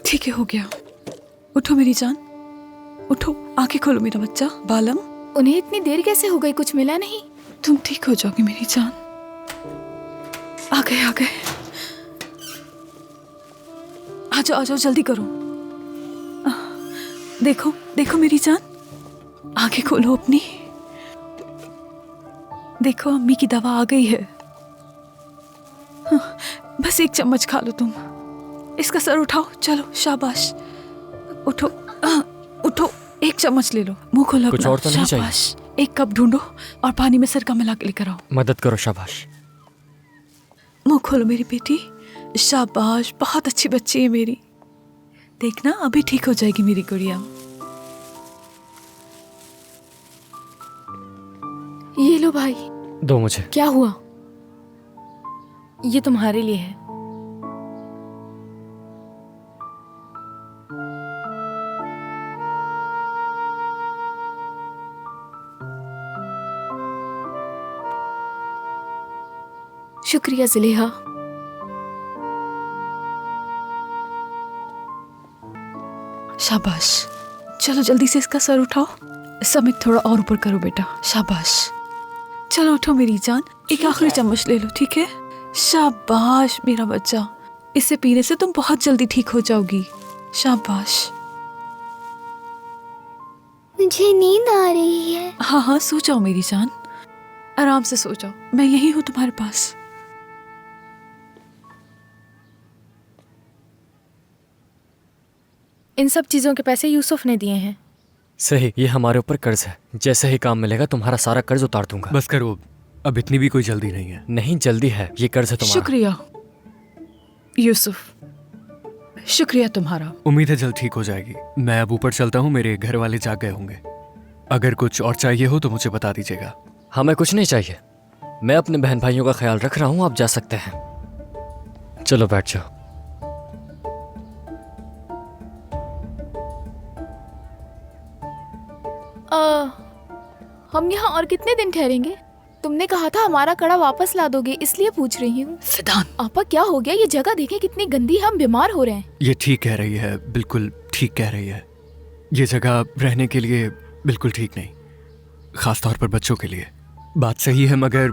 S14: ठीक है, हो गया। उठो मेरी जान, उठो, आंखें खोलो मेरा बच्चा। बालम,
S5: उन्हें इतनी देर कैसे हो गई, कुछ मिला नहीं?
S14: तुम ठीक हो जाओगी मेरी जान। आ गए आ गए, आ जाओ आ जाओ, जल्दी करो। देखो देखो मेरी जान, आंखें खोलो अपनी। देखो अम्मी की दवा आ गई है। बस एक चम्मच खा लो तुम। इसका सर उठाओ, चलो शाबाश। उठो उठो, एक चम्मच ले लो, मुंह खोलो
S6: कुछ
S14: अपना।
S6: और तो नहीं चाहिए?
S14: शाबाश। एक कप ढूंढो और पानी में सिरका मिला के लेकर आओ।
S6: मदद करो, शाबाश।
S14: मुंह खोलो मेरी बेटी, शाबाश, बहुत अच्छी बच्ची है मेरी। देखना अभी ठीक हो जाएगी मेरी गुड़िया।
S5: ये लो भाई।
S6: दो मुझे।
S5: क्या हुआ? ये तुम्हारे लिए है। शुक्रिया ज़ुलेहा।
S14: शाबाश, चलो जल्दी से इसका सर उठाओ। समित थोड़ा और ऊपर करो बेटा, शाबाश। चलो उठो मेरी जान, एक आखिरी चम्मच ले लो, ठीक है? शाबाश मेरा बच्चा, इसे पीने से तुम बहुत जल्दी ठीक हो जाओगी। शाबाश।
S1: मुझे नींद आ रही है।
S14: हाँ हाँ, सो जाओ मेरी जान, आराम से सो जाओ, मैं यही हूँ तुम्हारे पास।
S5: इन सब चीजों के पैसे यूसुफ ने दिए हैं।
S6: सही, ये हमारे ऊपर कर्ज है। जैसे ही काम मिलेगा तुम्हारा सारा कर्ज उतार दूंगा।
S3: बस करो, अब इतनी भी कोई जल्दी नहीं है।
S6: नहीं, जल्दी है, ये कर्ज है तुम्हारा।
S14: शुक्रिया यूसुफ, शुक्रिया तुम्हारा।
S3: उम्मीद है जल्द ठीक हो जाएगी। मैं अब ऊपर चलता हूँ, मेरे घर वाले जाग गए होंगे। अगर कुछ और चाहिए हो तो मुझे बता दीजिएगा।
S6: हमें कुछ नहीं चाहिए, मैं अपने बहन भाइयों का ख्याल रख रहा हूँ, आप जा सकते हैं। चलो बैठ जाओ।
S7: हम यहाँ और कितने दिन ठहरेंगे? तुमने कहा था हमारा कड़ा वापस ला दोगे, इसलिए पूछ रही हूँ।
S14: फिदान,
S7: आपा क्या हो गया? ये जगह देखें कितनी गंदी है, हम बीमार हो रहे हैं।
S3: ये ठीक कह रही है, बिल्कुल ठीक कह रही है। ये जगह रहने के लिए बिल्कुल ठीक नहीं, खास तौर पर बच्चों के लिए। बात सही है, मगर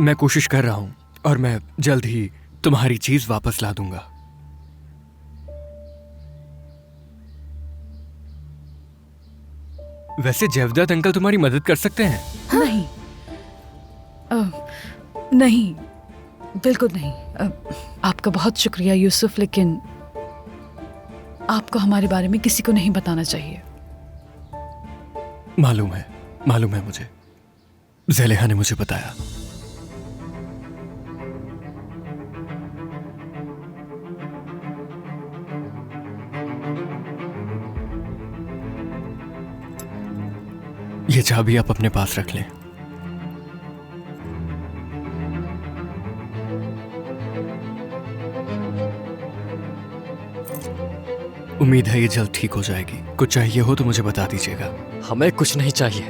S3: मैं कोशिश कर रहा हूँ और मैं जल्द ही तुम्हारी चीज वापस ला दूंगा। वैसे जयवदत्त अंकल तुम्हारी मदद कर सकते हैं?
S14: नहीं नहीं, बिल्कुल नहीं। आपका बहुत शुक्रिया यूसुफ, लेकिन आपको हमारे बारे में किसी को नहीं बताना चाहिए।
S3: मालूम है मुझे। ज़लेहा ने मुझे बताया। ये चाबी आप अपने पास रख लें। उम्मीद है ये जल्द ठीक हो जाएगी। कुछ चाहिए हो तो मुझे बता दीजिएगा।
S17: हमें कुछ नहीं चाहिए।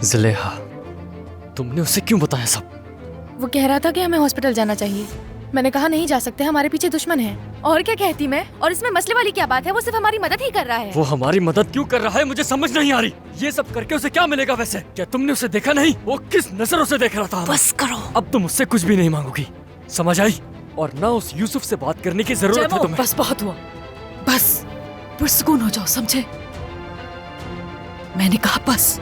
S17: ज़लेहा, तुमने उसे क्यों बताया सब?
S5: वो कह रहा था कि हमें हॉस्पिटल जाना चाहिए। मैंने कहा नहीं जा सकते, हमारे पीछे दुश्मन है। और क्या कहती मैं? और इसमें मसले वाली क्या बात है? वो सिर्फ हमारी मदद ही कर रहा है।
S17: वो हमारी मदद क्यों कर रहा है मुझे समझ नहीं आ रही। ये सब करके उसे क्या मिलेगा वैसे? क्या तुमने उसे देखा नहीं? वो किस नजरों से देख रहा था?
S14: बस करो।
S17: अब तुम मुझसे कुछ भी नहीं मांगोगी, समझ आई? और ना उस यूसुफ से बात करने की जरूरत है तुम्हें।
S14: बस बहुत हुआ, बस पुरसुकून हो जाओ, समझे? मैंने कहा बस।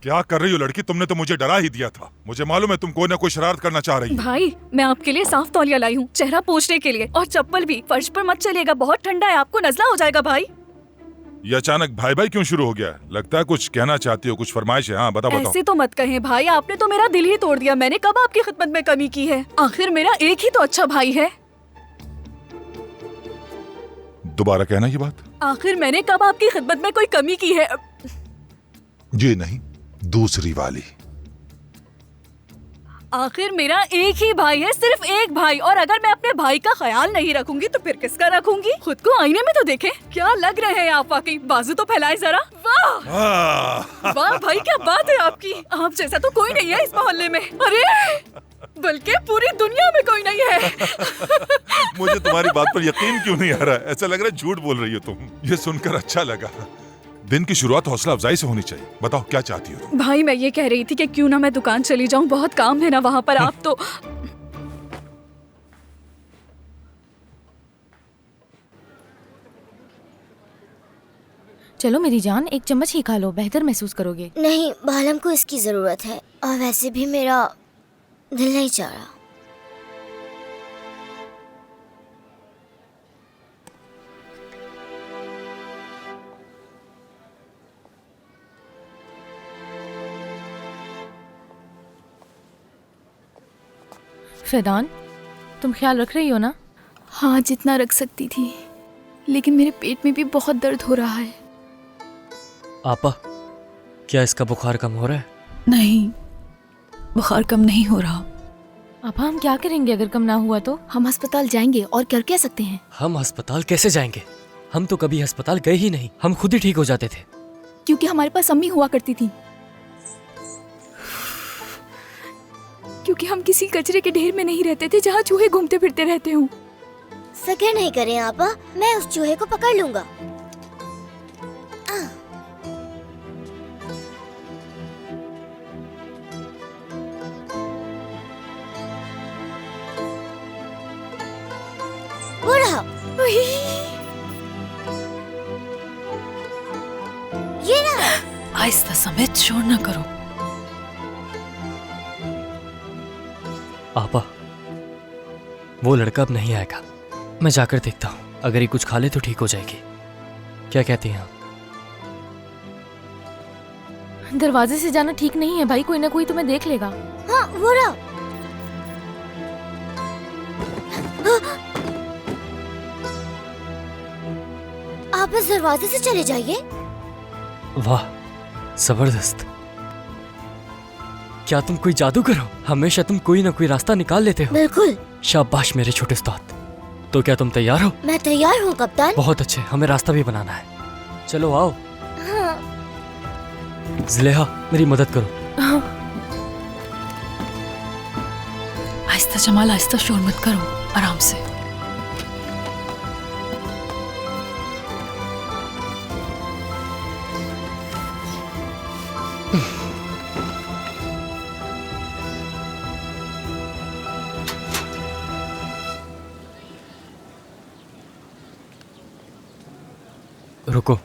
S16: क्या कर रही हो लड़की? तुमने तो मुझे डरा ही दिया था। मुझे मालूम है तुम कोई ना कोई शरारत करना चाह रही हो।
S14: भाई, मैं आपके लिए साफ तौलिया लाई हूँ, चेहरा पोंछने के लिए, और चप्पल भी। फर्श पर मत चलिएगा, बहुत ठंडा है, आपको नजला हो जाएगा। भाई,
S16: ये अचानक भाई भाई क्यों शुरू हो गया? लगता है कुछ कहना चाहती हो, कुछ फरमाइश है। हाँ बताओ।
S14: ऐसे तो मत कहें भाई, आपने तो मेरा दिल ही तोड़ दिया। मैंने कब आपकी खिदमत में कमी की है? आखिर मेरा एक ही तो अच्छा भाई है।
S16: दोबारा कहना ये बात।
S14: आखिर मैंने कब आपकी खिदमत में कोई कमी की है?
S16: जी नहीं, दूसरी वाली।
S14: आखिर मेरा एक ही भाई है, सिर्फ एक भाई। और अगर मैं अपने भाई का ख्याल नहीं रखूंगी तो फिर किसका रखूंगी? खुद को आईने में तो देखें, क्या लग रहे हैं आप। वाकई बाजू तो फैलाए जरा। वाह वाह भाई, क्या बात है आपकी। आप जैसा तो कोई नहीं है इस मोहल्ले में। अरे बल्कि पूरी दुनिया में कोई नहीं है।
S16: मुझे तुम्हारी बात पर यकीन क्यों नहीं आ रहा है? ऐसा लग रहा है झूठ बोल रही हो तुम। ये सुनकर अच्छा लगा। दिन की शुरुआत हौसला अफजाई से होनी चाहिए। बताओ क्या चाहती हो?
S14: भाई, मैं ये कह रही थी कि क्यों ना मैं दुकान चली जाऊं, बहुत काम है ना वहाँ पर। आप तो
S5: चलो मेरी जान, एक चम्मच ही खा लो, बेहतर महसूस करोगे।
S1: नहीं, बालम को इसकी जरूरत है, और वैसे भी मेरा दिल नहीं चाह रहा।
S5: फिदान, तुम ख्याल रख रही हो ना?
S7: हाँ, जितना रख सकती थी, लेकिन मेरे पेट में भी बहुत दर्द हो रहा है।
S17: आपा, क्या इसका बुखार कम हो रहा है?
S14: नहीं, बुखार कम नहीं हो रहा।
S5: आपा, हम क्या करेंगे अगर कम ना हुआ तो?
S7: हम अस्पताल जाएंगे और कर क्या सकते हैं?
S17: हम अस्पताल कैसे जाएंगे? हम तो कभी अस्पताल गए ही नहीं। हम खुद ही ठीक हो जाते थे।
S7: क्योंकि हमारे पास अम्मी हुआ करती थी। क्योंकि हम किसी कचरे के ढेर में नहीं रहते थे जहाँ चूहे घूमते फिरते रहते हों।
S1: फिक्र नहीं करें आपा, मैं उस चूहे को पकड़ लूंगा। वो रहा। ये ना।
S14: आहिस्ता समेत शोर न करो।
S17: आपा, वो लड़का अब नहीं आएगा। मैं जाकर देखता हूँ, अगर ये कुछ खा ले तो ठीक हो जाएगी। क्या कहती हैं आप?
S5: दरवाजे से जाना ठीक नहीं है भाई, कोई ना कोई तुम्हें देख लेगा।
S1: हाँ, हाँ वो रहा। आप इस दरवाजे से चले जाइए।
S17: वाह, जबरदस्त। क्या तुम कोई जादू करो? हमेशा तुम कोई ना कोई रास्ता निकाल लेते हो।
S1: बिल्कुल।
S17: शाबाश मेरे छोटे उस्ताद। तो क्या तुम तैयार हो?
S1: मैं तैयार हूँ कप्तान।
S17: बहुत अच्छे, हमें रास्ता भी बनाना है। चलो आओ।
S1: हाँ।
S17: ज़ुलेहा, मेरी मदद करो।
S14: हाँ। आहिस्ता जमाल, आहिस्ता, शोर मत करो, आराम से।
S17: रुको।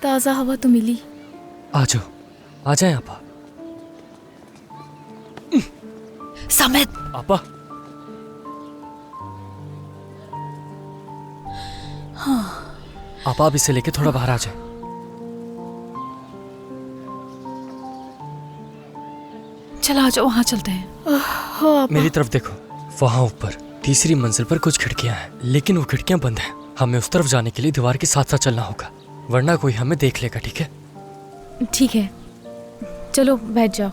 S14: ताज़ा हवा तो मिली।
S17: आ जाओ, आ जाए आपा।
S14: समेत।
S17: आपा।
S14: हाँ।
S17: आपा, आप इसे लेके थोड़ा बाहर आ जाए।
S14: चला आ जाओ, वहाँ चलते हैं।
S17: मेरी तरफ देखो, वहाँ ऊपर तीसरी मंजिल पर कुछ खिड़कियाँ हैं, लेकिन वो खिड़कियाँ बंद हैं। हमें उस तरफ जाने के लिए दीवार के साथ साथ चलना होगा, वरना कोई हमें देख लेगा। ठीक है?
S5: ठीक है, चलो बैठ जाओ।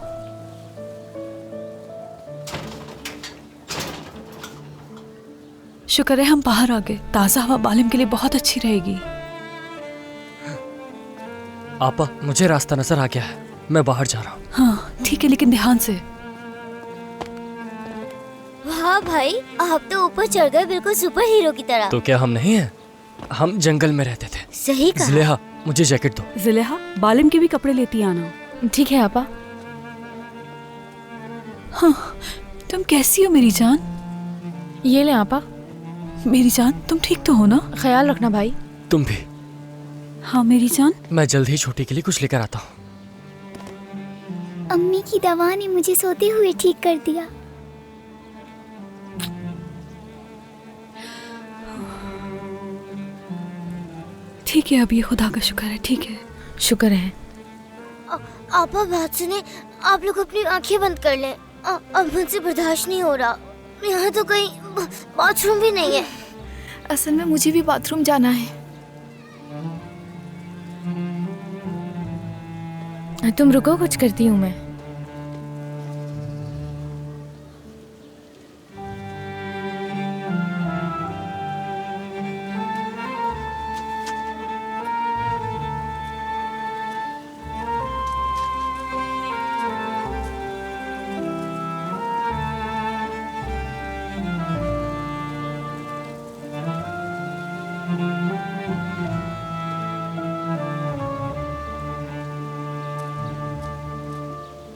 S14: शुक्र है हम बाहर आ गए। ताज़ा हवा बालिम के लिए बहुत अच्छी रहेगी।
S17: आपा, मुझे रास्ता नजर आ गया है, मैं बाहर जा रहा हूँ।
S14: हाँ ठीक है, लेकिन ध्यान से।
S1: वाह भाई, आप तो ऊपर चढ़ गए बिल्कुल सुपर हीरो की तरह।
S17: तो क्या हम नहीं हैं? हम जंगल में रहते थे।
S1: सही कहा।
S17: ज़ुलेहा, मुझे जैकेट दो।
S7: ज़ुलेहा, बालिम के भी कपड़े लेती आना।
S5: ठीक है आपा।
S14: हाँ, तुम कैसी हो मेरी जान?
S5: ये ले आपा।
S14: मेरी जान, तुम ठीक तो हो ना?
S5: ख्याल रखना भाई।
S17: तुम भी।
S14: हाँ मेरी जान।
S17: मैं जल्द ही छोटी के लिए कुछ लेकर आता हूँ।
S1: अम्मी की दवा ने मुझे सोते हुए ठीक कर दिया।
S14: ठीक है, अब ये खुदा का शुक्र है। ठीक है,
S5: शुक्र है।
S1: आपा बात सुने, आप लोग अपनी आंखें बंद कर लें। अब मुझसे बर्दाश्त नहीं हो रहा। यहाँ तो कहीं बाथरूम भी नहीं है।
S5: असल में मुझे भी बाथरूम जाना है। तुम रुको, कुछ करती हूँ मैं।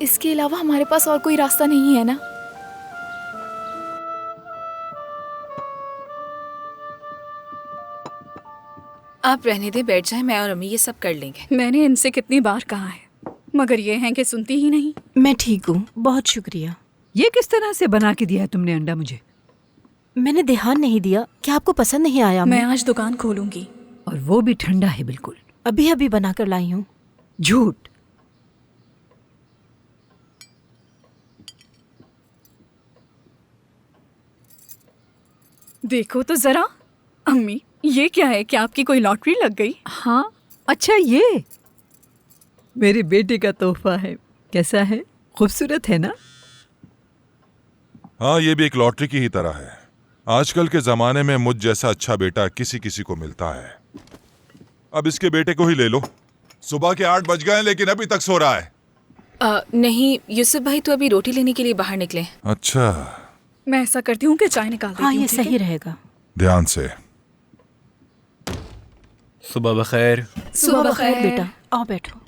S5: इसके अलावा हमारे पास और कोई रास्ता नहीं है ना?
S2: आप रहने दे, बैठ जाएं, मैं और अम्मी ये सब कर लेंगे।
S7: मैंने इनसे कितनी बार कहा है, मगर ये हैं कि सुनती ही नहीं।
S18: मैं ठीक हूँ, बहुत शुक्रिया।
S15: ये किस तरह से बना के दिया है तुमने अंडा मुझे?
S18: मैंने ध्यान नहीं दिया। क्या आपको पसंद नहीं आया?
S7: मैं आज दुकान खोलूंगी।
S15: और वो भी ठंडा है बिल्कुल।
S18: अभी अभी बना कर लाई हूँ।
S15: झूठ।
S7: देखो तो जरा। अम्मी, ये क्या है? क्या आपकी कोई लॉटरी लग गई?
S15: हाँ, अच्छा ये मेरे बेटे का तोहफा है। कैसा है? खूबसूरत है ना?
S16: हाँ, ये भी एक लॉटरी की ही तरह है। आजकल के जमाने में मुझ जैसा अच्छा बेटा किसी किसी को मिलता है। अब इसके बेटे को ही ले लो। सुबह के 8 बज गए हैं, लेकिन अभी तक सो रहा है।
S2: नहीं, यूसुफ भाई तो अभी रोटी लेने के लिए बाहर निकले।
S16: अच्छा,
S7: मैं ऐसा करती हूँ कि चाय निकाल देती हूँ।
S18: हाँ, ये सही रहेगा।
S16: ध्यान से।
S17: सुबह बखैर।
S7: सुबह बखैर
S18: बेटा, आओ बैठो।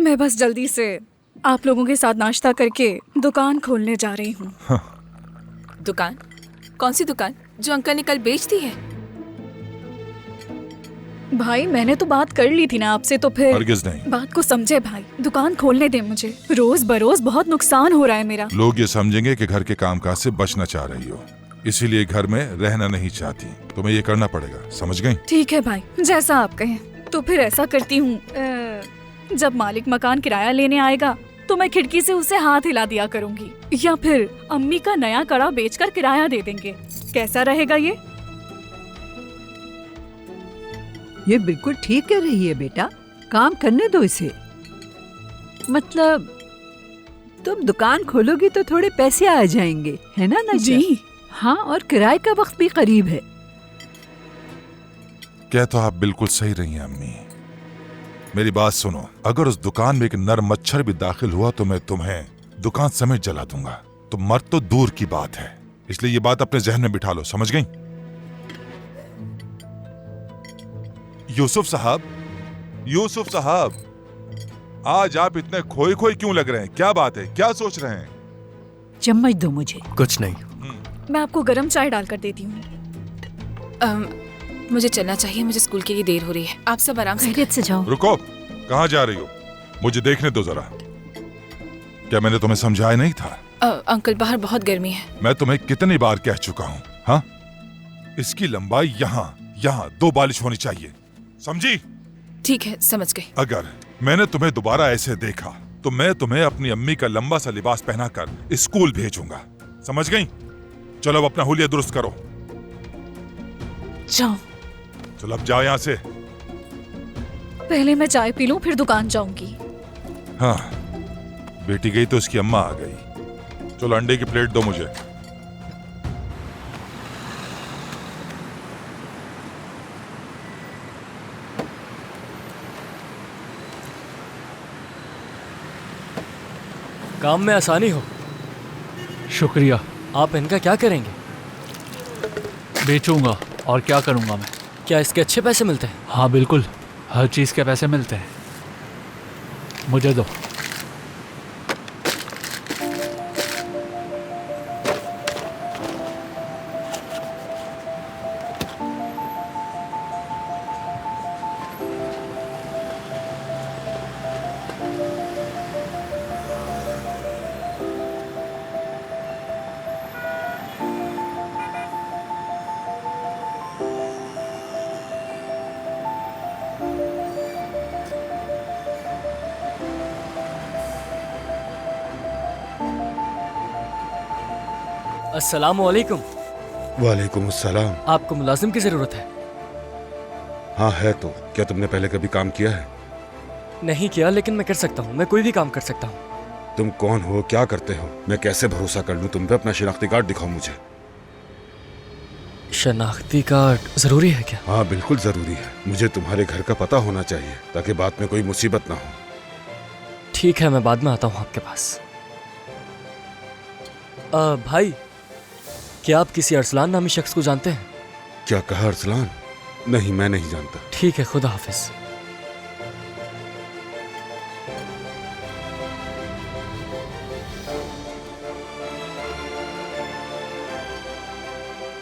S7: मैं बस जल्दी से आप लोगों के साथ नाश्ता करके दुकान खोलने जा रही हूँ।
S2: दुकान? कौन सी दुकान? जो अंकल ने कल बेच दी है?
S7: भाई, मैंने तो बात कर ली थी ना आपसे, तो फिर
S16: हरगिज़ नहीं।
S7: बात को समझे भाई। दुकान खोलने दे मुझे। रोज बरोज बहुत नुकसान हो रहा है मेरा।
S16: लोग ये समझेंगे कि घर के कामकाज से बचना चाह रही हो। इसीलिए घर में रहना नहीं चाहती। तुम्हें ये करना पड़ेगा, समझ गई?
S14: ठीक है भाई, जैसा आप कहें। तो फिर ऐसा करती हूँ, जब मालिक मकान किराया लेने आएगा तो मैं खिड़की से उसे हाथ हिला दिया करूँगी, या फिर अम्मी का नया कड़ा बेचकर किराया दे देंगे। कैसा रहेगा ये?
S15: ये बिल्कुल ठीक कह रही है बेटा, काम करने दो इसे। मतलब तुम दुकान खोलोगी तो थोड़े पैसे आ जाएंगे, है ना नजर?
S14: जी
S15: हाँ, और किराए का वक्त भी करीब है।
S16: क्या तो आप बिल्कुल सही रही हैं अम्मी। मेरी बात सुनो, अगर उस दुकान में एक नर मच्छर भी दाखिल हुआ तो मैं तुम्हें दुकान समेत जला दूंगा। तो मर तो दूर की बात है, इसलिए ये बात अपने जहन में बिठा लो, समझ गई? यूसुफ साहब, यूसुफ साहब, आज आप इतने खोए खोए क्यों लग रहे हैं? क्या बात है, क्या सोच रहे हैं?
S15: चम्मच दो मुझे।
S3: कुछ नहीं।
S14: मैं आपको गर्म चाय डालकर देती हूँ।
S2: मुझे चलना चाहिए, मुझे स्कूल के लिए देर हो रही है। आप सब आराम से
S5: जाओ।
S16: रुको, कहाँ जा रही हो? मुझे देखने दो जरा। क्या मैंने तुम्हें समझाया नहीं था?
S2: अंकल, बाहर बहुत गर्मी है।
S16: मैं तुम्हें कितनी बार कह चुका हूँ, हाँ? इसकी लंबाई यहाँ 2 बालिश होनी चाहिए, समझी?
S2: ठीक है, समझ गई।
S16: अगर मैंने तुम्हें दोबारा ऐसे देखा तो मैं तुम्हें अपनी अम्मी का लंबा सा लिबास पहनाकर स्कूल भेजूंगा, समझ गई? चलो अब अपना हुलिया दुरुस्त करो।
S14: जाओ।
S16: चलो अब जाओ यहाँ से।
S14: पहले मैं चाय पी लूं, फिर दुकान जाऊंगी।
S16: हाँ, बेटी गई तो उसकी अम्मा आ गई। चलो अंडे की प्लेट दो मुझे।
S17: काम में आसानी हो।
S12: शुक्रिया।
S17: आप इनका क्या करेंगे?
S12: बेचूंगा, और क्या करूंगा मैं?
S17: क्या इसके अच्छे पैसे मिलते हैं?
S12: हाँ बिल्कुल, हर चीज के पैसे मिलते हैं। मुझे दो।
S17: अस्सलाम वालेकुम।
S4: वालेकुम अस्सलाम।
S17: आपको मुलाजिम की जरूरत है?
S4: हाँ है तो। क्या तुमने पहले कभी काम किया है?
S17: नहीं किया, लेकिन मैं कर सकता हूँ। मैं कोई भी काम कर सकता हूँ।
S4: तुम कौन हो, क्या करते हो? मैं कैसे भरोसा कर लूँ तुम पे? अपना शनाख्ती कार्ड दिखाओ मुझे।
S17: शनाख्ती कार्ड जरूरी है क्या?
S4: हाँ बिल्कुल जरूरी है। मुझे तुम्हारे घर का पता होना चाहिए ताकि बाद में कोई मुसीबत ना हो।
S17: ठीक है, मैं बाद में आता हूँ आपके पास। भाई, क्या आप किसी अरसलान नामी शख्स को जानते हैं?
S4: क्या कहा अरसलान? नहीं, मैं नहीं जानता।
S17: ठीक है, खुदा हाफिज।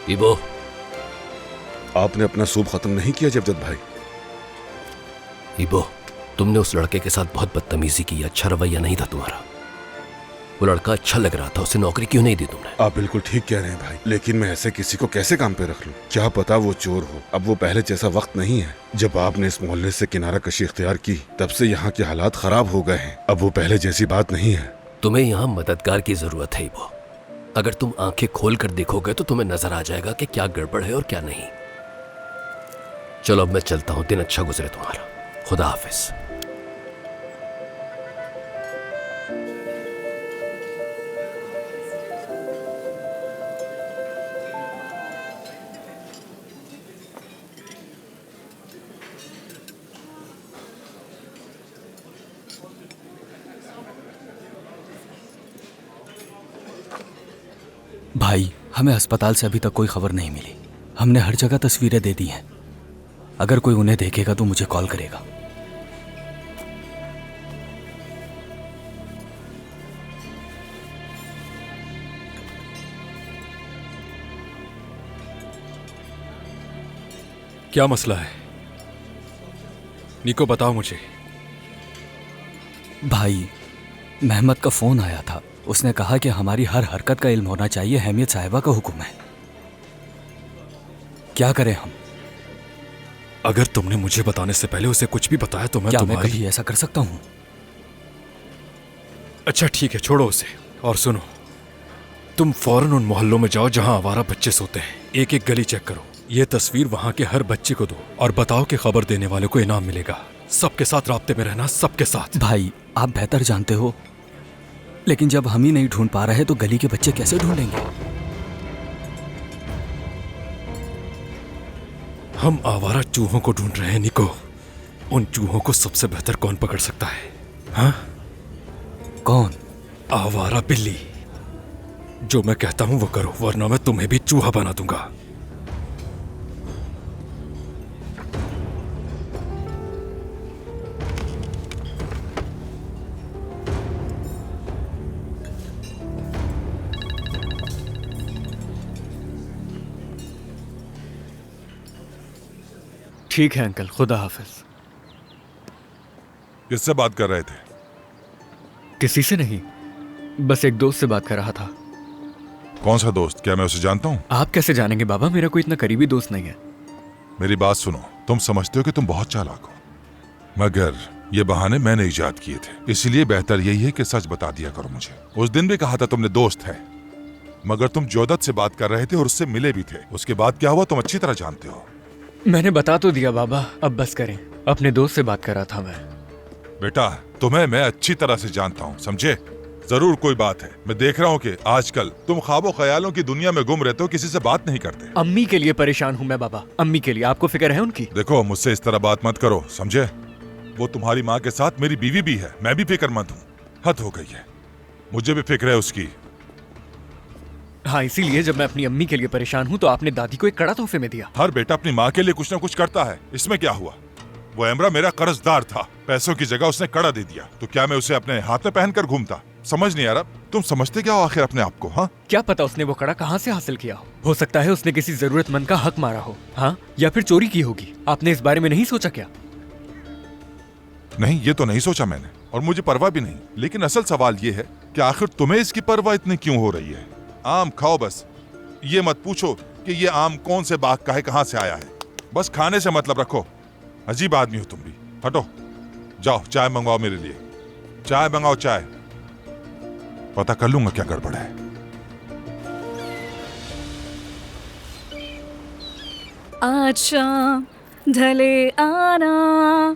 S19: इबो,
S4: आपने अपना सूप खत्म नहीं किया जबजत भाई?
S19: इबो, तुमने उस लड़के के साथ बहुत बदतमीजी की। अच्छा रवैया नहीं था तुम्हारा। वो लड़का अच्छा लग रहा था, उसे नौकरी क्यों नहीं दी तुमने?
S4: आप बिल्कुल ठीक कह रहे हैं भाई, लेकिन मैं ऐसे किसी को कैसे काम पे रख लूं? क्या पता वो चोर हो। अब वो पहले जैसा वक्त नहीं है। जब आपने इस मोहल्ले से किनारा कशी इख्तियार की तब से यहाँ के हालात खराब हो गए हैं। अब वो पहले जैसी बात नहीं है।
S19: तुम्हें यहाँ मददगार की जरूरत है इबो। अगर तुम आंखें खोल कर देखोगे तो तुम्हें नजर आ जाएगा कि क्या गड़बड़ है और क्या नहीं। चलो अब मैं चलता हूँ, दिन अच्छा गुजरे तुम्हारा। खुदा हाफिज।
S6: भाई, हमें अस्पताल से अभी तक कोई खबर नहीं मिली। हमने हर जगह तस्वीरें दे दी हैं। अगर कोई उन्हें देखेगा तो मुझे कॉल करेगा।
S10: क्या मसला है निको, बताओ मुझे।
S6: भाई, मेहमद का फोन आया था। उसने कहा कि हमारी हर हरकत का इल्म होना चाहिए। अहमियत साहिबा का हुक्म है। क्या करें हम?
S10: अगर तुमने मुझे बताने से पहले उसे कुछ भी बताया तो मैं
S6: क्या
S10: तुम्हारी...
S6: मैं कभी ऐसा कर सकता हूँ?
S10: अच्छा ठीक है, छोड़ो उसे। और सुनो, तुम फौरन उन मोहल्लों में जाओ जहां आवारा बच्चे सोते हैं। एक एक गली चेक करो, ये तस्वीर वहां के हर बच्चे को दो और बताओ कि खबर देने वाले को इनाम मिलेगा। सबके साथ राब्ते में रहना, सबके साथ।
S6: भाई आप बेहतर जानते हो, लेकिन जब हम ही नहीं ढूंढ पा रहे तो गली के बच्चे कैसे ढूंढेंगे?
S10: हम आवारा चूहों को ढूंढ रहे हैं निको। उन चूहों को सबसे बेहतर कौन पकड़ सकता है? हाँ?
S6: कौन?
S10: आवारा बिल्ली। जो मैं कहता हूं वो करो, वरना मैं तुम्हें भी चूहा बना दूंगा।
S3: ठीक है अंकल, खुदा हाफिज।
S16: किससे बात कर रहे थे?
S3: किसी से नहीं, बस एक दोस्त से बात कर रहा था।
S16: कौन सा दोस्त? क्या मैं उसे जानता हूँ?
S3: आप कैसे जानेंगे बाबा, मेरा कोई इतना करीबी दोस्त नहीं है।
S16: मेरी बात सुनो, तुम समझते हो कि तुम बहुत चालाक हो, मगर ये बहाने मैंने इजाद किए थे, इसलिए बेहतर यही है कि सच बता दिया करो मुझे। उस दिन भी कहा था तुमने दोस्त है, मगर तुम जोदत से बात कर रहे थे और उससे मिले भी थे। उसके बाद क्या हुआ तुम अच्छी तरह जानते हो।
S3: मैंने बता तो दिया बाबा, अब बस करें। अपने दोस्त से बात कर रहा था मैं।
S16: बेटा तुम्हें मैं अच्छी तरह से जानता हूँ, समझे? जरूर कोई बात है। मैं देख रहा हूँ कि आजकल तुम ख्वाबों ख्यालों की दुनिया में गुम रहते हो, किसी से बात नहीं करते।
S3: अम्मी के लिए परेशान हूँ मैं बाबा, अम्मी के लिए। आपको फिक्र है उनकी?
S16: देखो मुझसे इस तरह बात मत करो, समझे? वो तुम्हारी माँ के साथ मेरी बीवी भी है, मैं भी फिक्रमंद हूँ। हद हो गई है, मुझे भी फिक्र है उसकी।
S3: हाँ, इसीलिए जब मैं अपनी अम्मी के लिए परेशान हूँ तो आपने दादी को एक कड़ा तोहफे में दिया।
S16: हर बेटा अपनी माँ के लिए कुछ ना कुछ करता है, इसमें क्या हुआ? वो एमरा मेरा कर्जदार था, पैसों की जगह उसने कड़ा दे दिया, तो क्या मैं उसे अपने हाथ में पहनकर घूमता? समझ नहीं आ रहा, तुम समझते क्या हो आखिर अपने आप को? हाँ,
S3: क्या पता उसने वो कड़ा कहाँ से हासिल किया हो सकता है उसने किसी जरूरतमंद का हक मारा हो, हाँ, या फिर चोरी की होगी। आपने इस बारे में नहीं सोचा क्या?
S16: नहीं, ये तो नहीं सोचा मैंने, और मुझे परवाह भी नहीं। लेकिन असल सवाल ये है कि आखिर तुम्हें इसकी परवाह इतनी क्यों हो रही है? आम खाओ बस, ये मत पूछो कि ये आम कौन से बाग का है, कहाँ से आया है। बस खाने से मतलब रखो। अजीब आदमी हो तुम भी। हटो, जाओ चाय मंगवाओ मेरे लिए। चाय मंगाओ, चाय। पता कर लूंगा क्या गड़बड़ है।
S14: आज शाम ढले आना,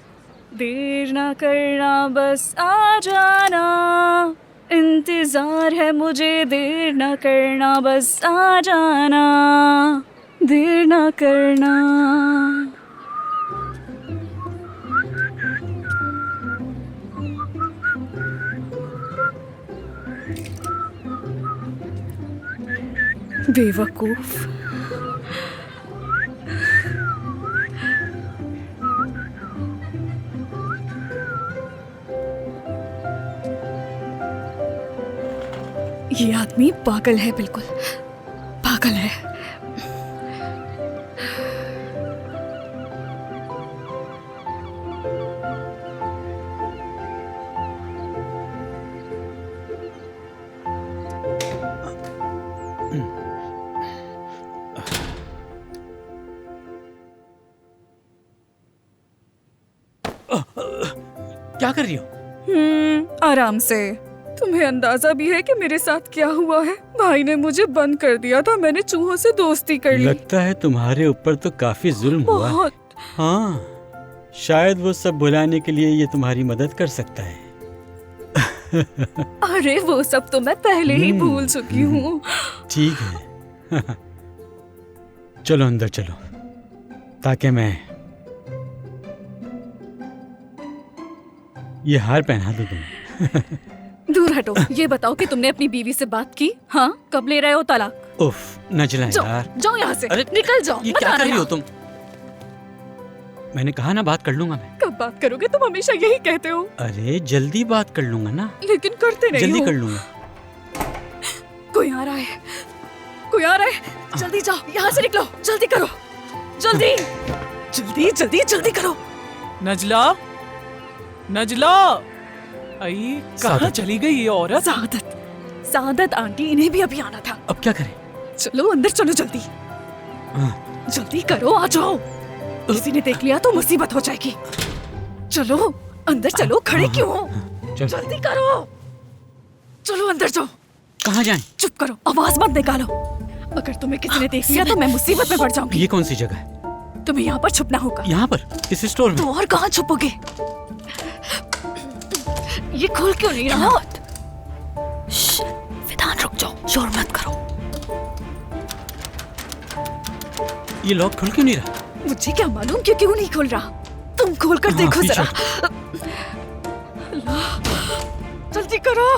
S14: देर ना करना, बस आ जाना। इंतजार है मुझे, देर ना करना, बस आ जाना, देर ना करना। बेवकूफ। ये आदमी पागल है, बिल्कुल पागल है।
S6: क्या कर रही हो?
S14: आराम से। तुम्हें अंदाजा भी है कि मेरे साथ क्या हुआ है? भाई ने मुझे बंद कर दिया था, मैंने चूहों से दोस्ती कर ली।
S20: लगता है तुम्हारे ऊपर तो काफी जुल्म हुआ।
S14: बहुत।
S20: हाँ, शायद वो सब भुलाने के लिए ये तुम्हारी मदद कर सकता है।
S14: अरे वो सब तो मैं पहले ही भूल चुकी हूँ।
S20: ठीक है। चलो अंदर चलो, ताकि मैं ये हार पहना दूं तुम्हें।
S14: दूर हटो। ये बताओ कि तुमने अपनी बीवी से बात की? हाँ, कब ले रहे हो तलाक?
S20: उफ, नजला यार।
S14: जाओ यहाँ से। अरे निकल जाओ।
S20: ये क्या कर रही हो तुम? मैंने कहा ना बात कर लूंगा मैं।
S14: कब बात करोगे? तुम हमेशा यही कहते हो।
S20: अरे जल्दी बात कर लूंगा ना।
S14: लेकिन करते नहीं
S20: जल्दी
S14: हो।
S20: कर लूंगा।
S14: कोई आ रहा है, कोई आ रहा है। जल्दी जाओ, यहाँ से निकलो। जल्दी करो, जल्दी जल्दी जल्दी जल्दी करो।
S7: नजला, नजला, आई कहाँ चली गई ये औरत?
S14: सादत आंटी, इन्हें भी अभी आना था।
S20: अब क्या करें?
S14: चलो अंदर चलो जल्दी। जल्दी करो, आ जाओ। किसी ने देख लिया तो मुसीबत हो जाएगी। चलो अंदर चलो, खड़े क्यों हो? जल्दी करो, चलो अंदर जाओ।
S20: कहाँ जाएं?
S14: चुप करो, आवाज मत निकालो। अगर तुम्हें किसी ने देख लिया तो मैं मुसीबत में पड़ जाऊंगी।
S20: ये कौन सी जगह है?
S14: तुम्हें यहाँ पर छुपना होगा।
S20: यहाँ पर? इस स्टोर में?
S14: तो और कहाँ छुपोगे? ये खोल क्यों नहीं रहा? विधान रुक जाओ, शोर मत करो।
S20: ये लॉक खुल क्यों नहीं रहा?
S14: मुझे क्या मालूम क्यों नहीं खुल रहा? तुम खोल कर देखो जरा। अल्लाह, जल्दी करो।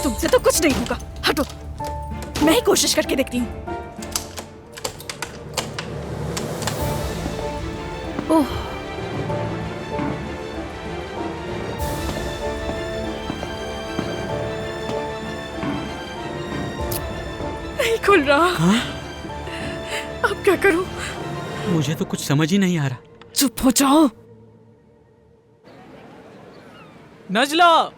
S14: तुमसे तो कुछ नहीं होगा, हटो। मैं ही कोशिश करके देखती हूँ। ओह, नहीं खुल रहा।
S20: हाँ?
S14: अब क्या करूं?
S20: मुझे तो कुछ समझ ही नहीं आ रहा।
S14: चुप हो जाओ।
S20: नजला!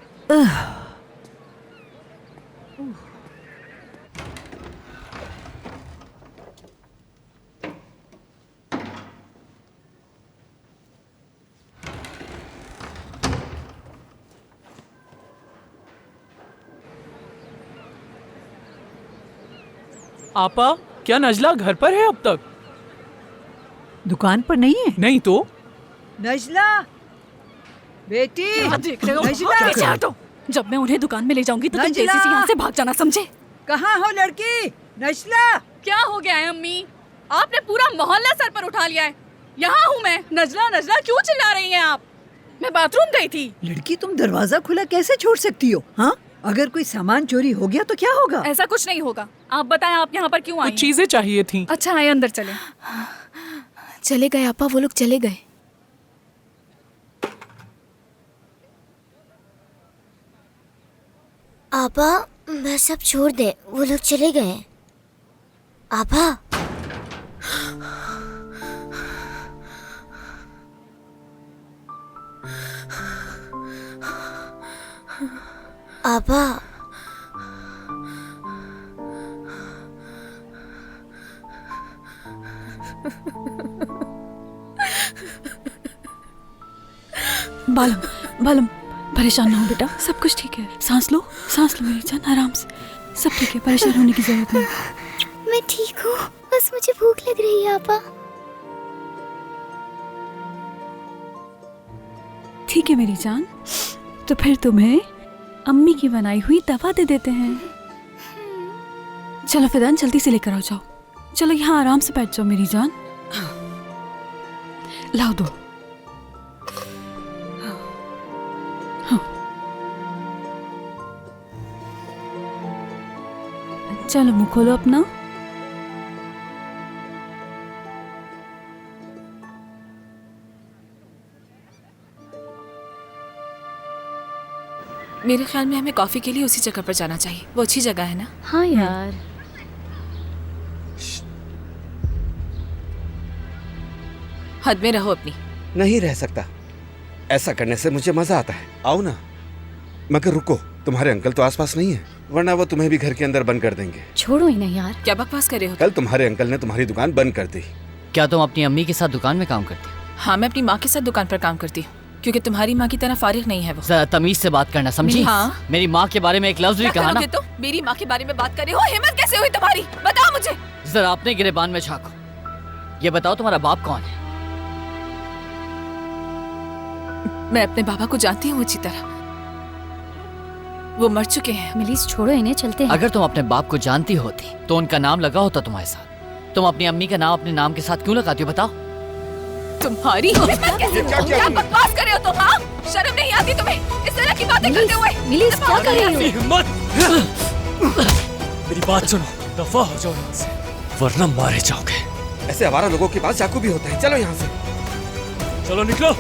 S9: आपा, क्या नजला घर पर है अब तक?
S15: दुकान पर नहीं है?
S9: नहीं तो?
S15: नजला बेटी,
S14: क्या देख रहे हो?
S15: नजला!
S14: पीछे हटो। जब मैं उन्हें दुकान में ले जाऊंगी तो तुम तेजी से यहाँ से भाग जाना, समझे?
S15: कहाँ हो लड़की? नजला!
S7: क्या हो गया है अम्मी? आपने पूरा मोहल्ला सर पर उठा लिया है। यहाँ हूँ मैं। नजला नजला क्यों चिल्ला रही हैं आप? मैं बाथरूम गई थी।
S15: लड़की, तुम दरवाजा खुला कैसे छोड़ सकती हो? हाँ, अगर कोई सामान चोरी हो गया तो क्या होगा?
S7: ऐसा कुछ नहीं होगा। आप बताएं, आप यहाँ पर क्यों आई?
S9: कुछ चीजें चाहिए थी।
S7: अच्छा आए, अंदर चले।
S5: चले गए आपा, वो लोग चले गए।
S1: आपा, मैं सब छोड़ दे, वो लोग चले गए। आपा, आपा,
S14: बालम, बालम, परेशान ना हो बेटा, सब कुछ ठीक है। सांस लो मेरी जान, आराम से। सब ठीक है, परेशान होने की जरूरत नहीं।
S1: मैं ठीक हूँ, बस मुझे भूख लग रही है। आपा,
S14: ठीक है मेरी जान, तो फिर तुम्हें अम्मी की बनाई हुई दवा दे देते हैं। चलो फिदान, जल्दी से लेकर आओ, जाओ। चलो यहाँ आराम से बैठ जाओ मेरी जान। लाओ दो। चलो मुंह खोलो अपना।
S2: मेरे ख्याल में हमें कॉफी के लिए उसी जगह पर जाना चाहिए। वो अच्छी जगह है ना?
S5: हाँ यार।
S2: हद में रहो अपनी।
S21: नहीं रह सकता, ऐसा करने से मुझे मजा आता है। आओ ना। मगर रुको, तुम्हारे अंकल तो आसपास नहीं है, वरना वो तुम्हें भी घर के अंदर बंद कर देंगे।
S5: छोड़ो ही नहीं यार।
S2: क्या बकवास कर रहे हो?
S21: कल तुम्हारे अंकल ने तुम्हारी दुकान बंद कर दी।
S22: क्या तुम अपनी अम्मी के साथ दुकान में काम करती हो?
S2: हाँ, मैं अपनी माँ के साथ दुकान पर काम करती हूँ, क्योंकि तुम्हारी माँ की तरह फारिग नहीं है वो।
S22: जरा तमीज से बात करना, समझी?
S2: हाँ।
S22: मेरी माँ के बारे में एक लफ्ज भी कहा ना।
S2: तो मेरी माँ के बारे में बात कर रहे हो? हिम्मत कैसे हुई तुम्हारी? बताओ मुझे।
S22: जरा अपने गिरेबान में झांको। ये बताओ तुम्हारा बाप कौन है?
S2: मैं अपने बाबा को जानती हूँ अच्छी तरह, वो मर चुके हैं।
S5: मिलीस, छोड़ो इन्हें, चलते हैं।
S22: अगर तुम अपने बाप को जानती होती तो उनका नाम लगा होता तुम्हारे साथ। तुम अपनी अम्मी का नाम अपने नाम के साथ क्यों लगाती हो, बताओ?
S2: तुम्हारी क्या बकवास कर रहे हो तुम? हाँ, शर्म नहीं आती तुम्हें इस तरह की बातें करते हुए?
S5: मिलीस, क्या कर रही हो?
S17: हिम्मत! मेरी बात सुनो, दफा हो जाओ यहाँ से, वरना मारे जाओगे।
S21: ऐसे आवारा लोगों के पास चाकू भी होता है। चलो यहाँ से।
S17: चलो निकलो।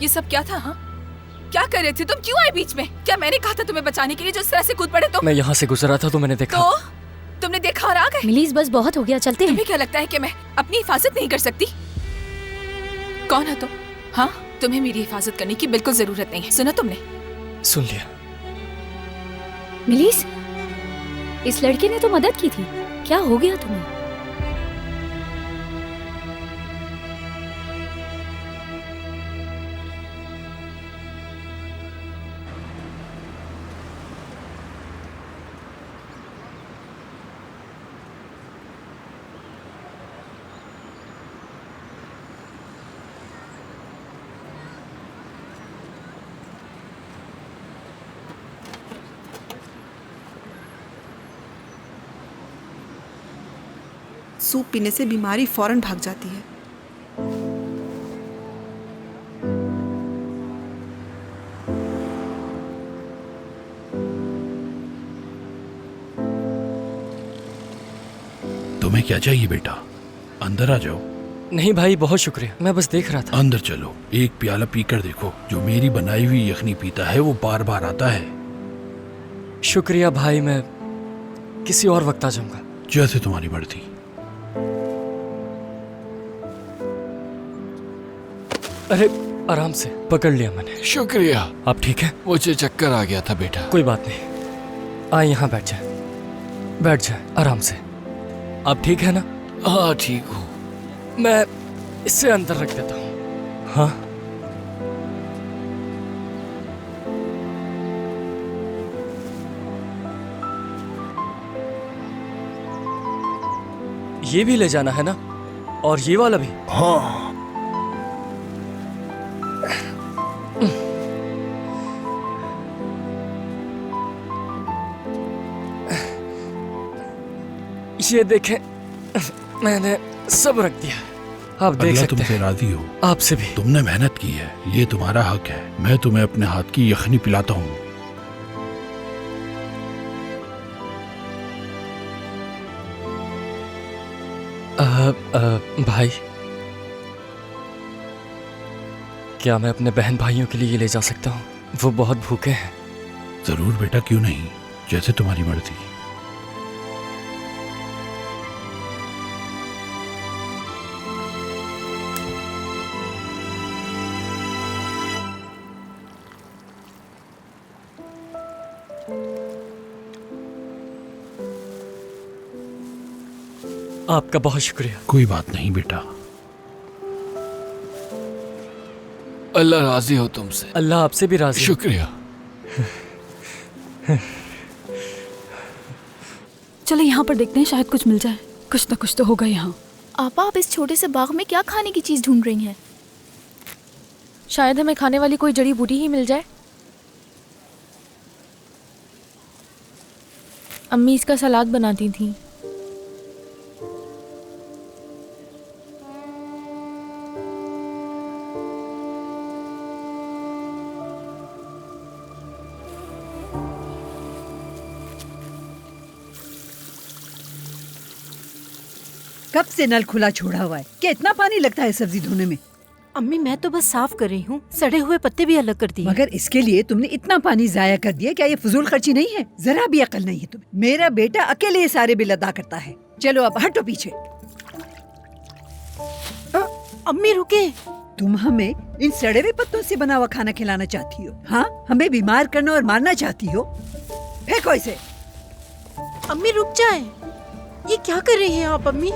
S2: ये सब क्या था? हाँ, क्या कर रहे थे तुम? क्यों आए बीच में? क्या मैंने कहा था तुम्हें बचाने के लिए जो इस तरह से कूद पड़े तुम?
S17: मैं यहाँ से गुजरा था तो मैंने देखा।
S2: तो तुमने देखा और आ गए?
S5: मिलीस, बस बहुत हो गया, चलते हैं।
S2: तुम्हें क्या लगता है कि मैं अपनी हिफाजत नहीं कर सकती? कौन है तुम? हाँ, तुम्हें मेरी हिफाजत करने की बिल्कुल जरूरत नहीं है। सुना तुमने?
S17: सुन लिया।
S5: मिलीस, इस लड़के ने तो मदद की थी, क्या हो गया तुम्हें?
S8: सूप पीने से बीमारी फौरन भाग जाती है।
S11: तुम्हें क्या चाहिए बेटा? अंदर आ जाओ।
S17: नहीं भाई, बहुत शुक्रिया, मैं बस देख रहा था।
S11: अंदर चलो, एक प्याला पीकर देखो। जो मेरी बनाई हुई यखनी पीता है वो बार बार आता है।
S17: शुक्रिया भाई, मैं किसी और वक्त आ जाऊंगा।
S11: जैसे तुम्हारी मर्जी।
S17: अरे आराम से, पकड़ लिया मैंने।
S10: शुक्रिया।
S17: आप ठीक है?
S10: मुझे चक्कर आ गया था बेटा।
S17: कोई बात नहीं, आए यहाँ बैठ जाए, बैठ जाए आराम से। आप ठीक है ना?
S10: हाँ ठीक हूँ।
S17: मैं इसे अंदर रख देता हूँ। हाँ ये भी ले जाना है ना, और ये वाला भी?
S11: हाँ।
S17: ये देखें, मैंने सब रख दिया, आप देख
S11: अल्लाह
S17: सकते
S11: तुमसे
S17: हैं।
S11: राजी हो।
S17: आपसे भी।
S11: तुमने मेहनत की है, ये तुम्हारा हक है। मैं तुम्हें अपने हाथ की यखनी पिलाता हूँ।
S17: भाई, क्या मैं अपने बहन भाइयों के लिए ये ले जा सकता हूँ? वो बहुत भूखे हैं।
S11: जरूर बेटा, क्यों नहीं, जैसे तुम्हारी मर्जी।
S17: आपका बहुत शुक्रिया।
S11: कोई बात नहीं बेटा।
S10: अल्लाह राजी हो तुमसे।
S17: अल्लाह आपसे भी राजी।
S10: शुक्रिया।
S14: चलो यहाँ पर देखते हैं, शायद कुछ मिल जाए। कुछ ना कुछ तो होगा यहाँ।
S1: आपा, आप इस छोटे से बाग में क्या खाने की चीज ढूंढ रही हैं?
S5: शायद हमें खाने वाली कोई जड़ी बूटी ही मिल जाए। अम्मी इसका सलाद बनाती थी।
S15: कब से नल खुला छोड़ा हुआ है? कितना पानी लगता है सब्जी धोने में?
S18: अम्मी मैं तो बस साफ कर रही हूँ, सड़े हुए पत्ते भी अलग कर दिए।
S15: मगर इसके लिए तुमने इतना पानी जाया कर दिया, क्या ये फजूल खर्ची नहीं है? जरा भी अकल नहीं है तुम्हें। मेरा बेटा अकेले ये सारे बिल अदा करता है। चलो अब हटो पीछे।
S18: अम्मी रुके।
S15: तुम हमें इन सड़े हुए पत्तों से बना हुआ खाना खिलाना चाहती हो? हाँ, हमें बीमार करना और मारना चाहती हो? फेंको इसे।
S18: अम्मी रुक जाए, ये क्या कर रही हैं आप अम्मी?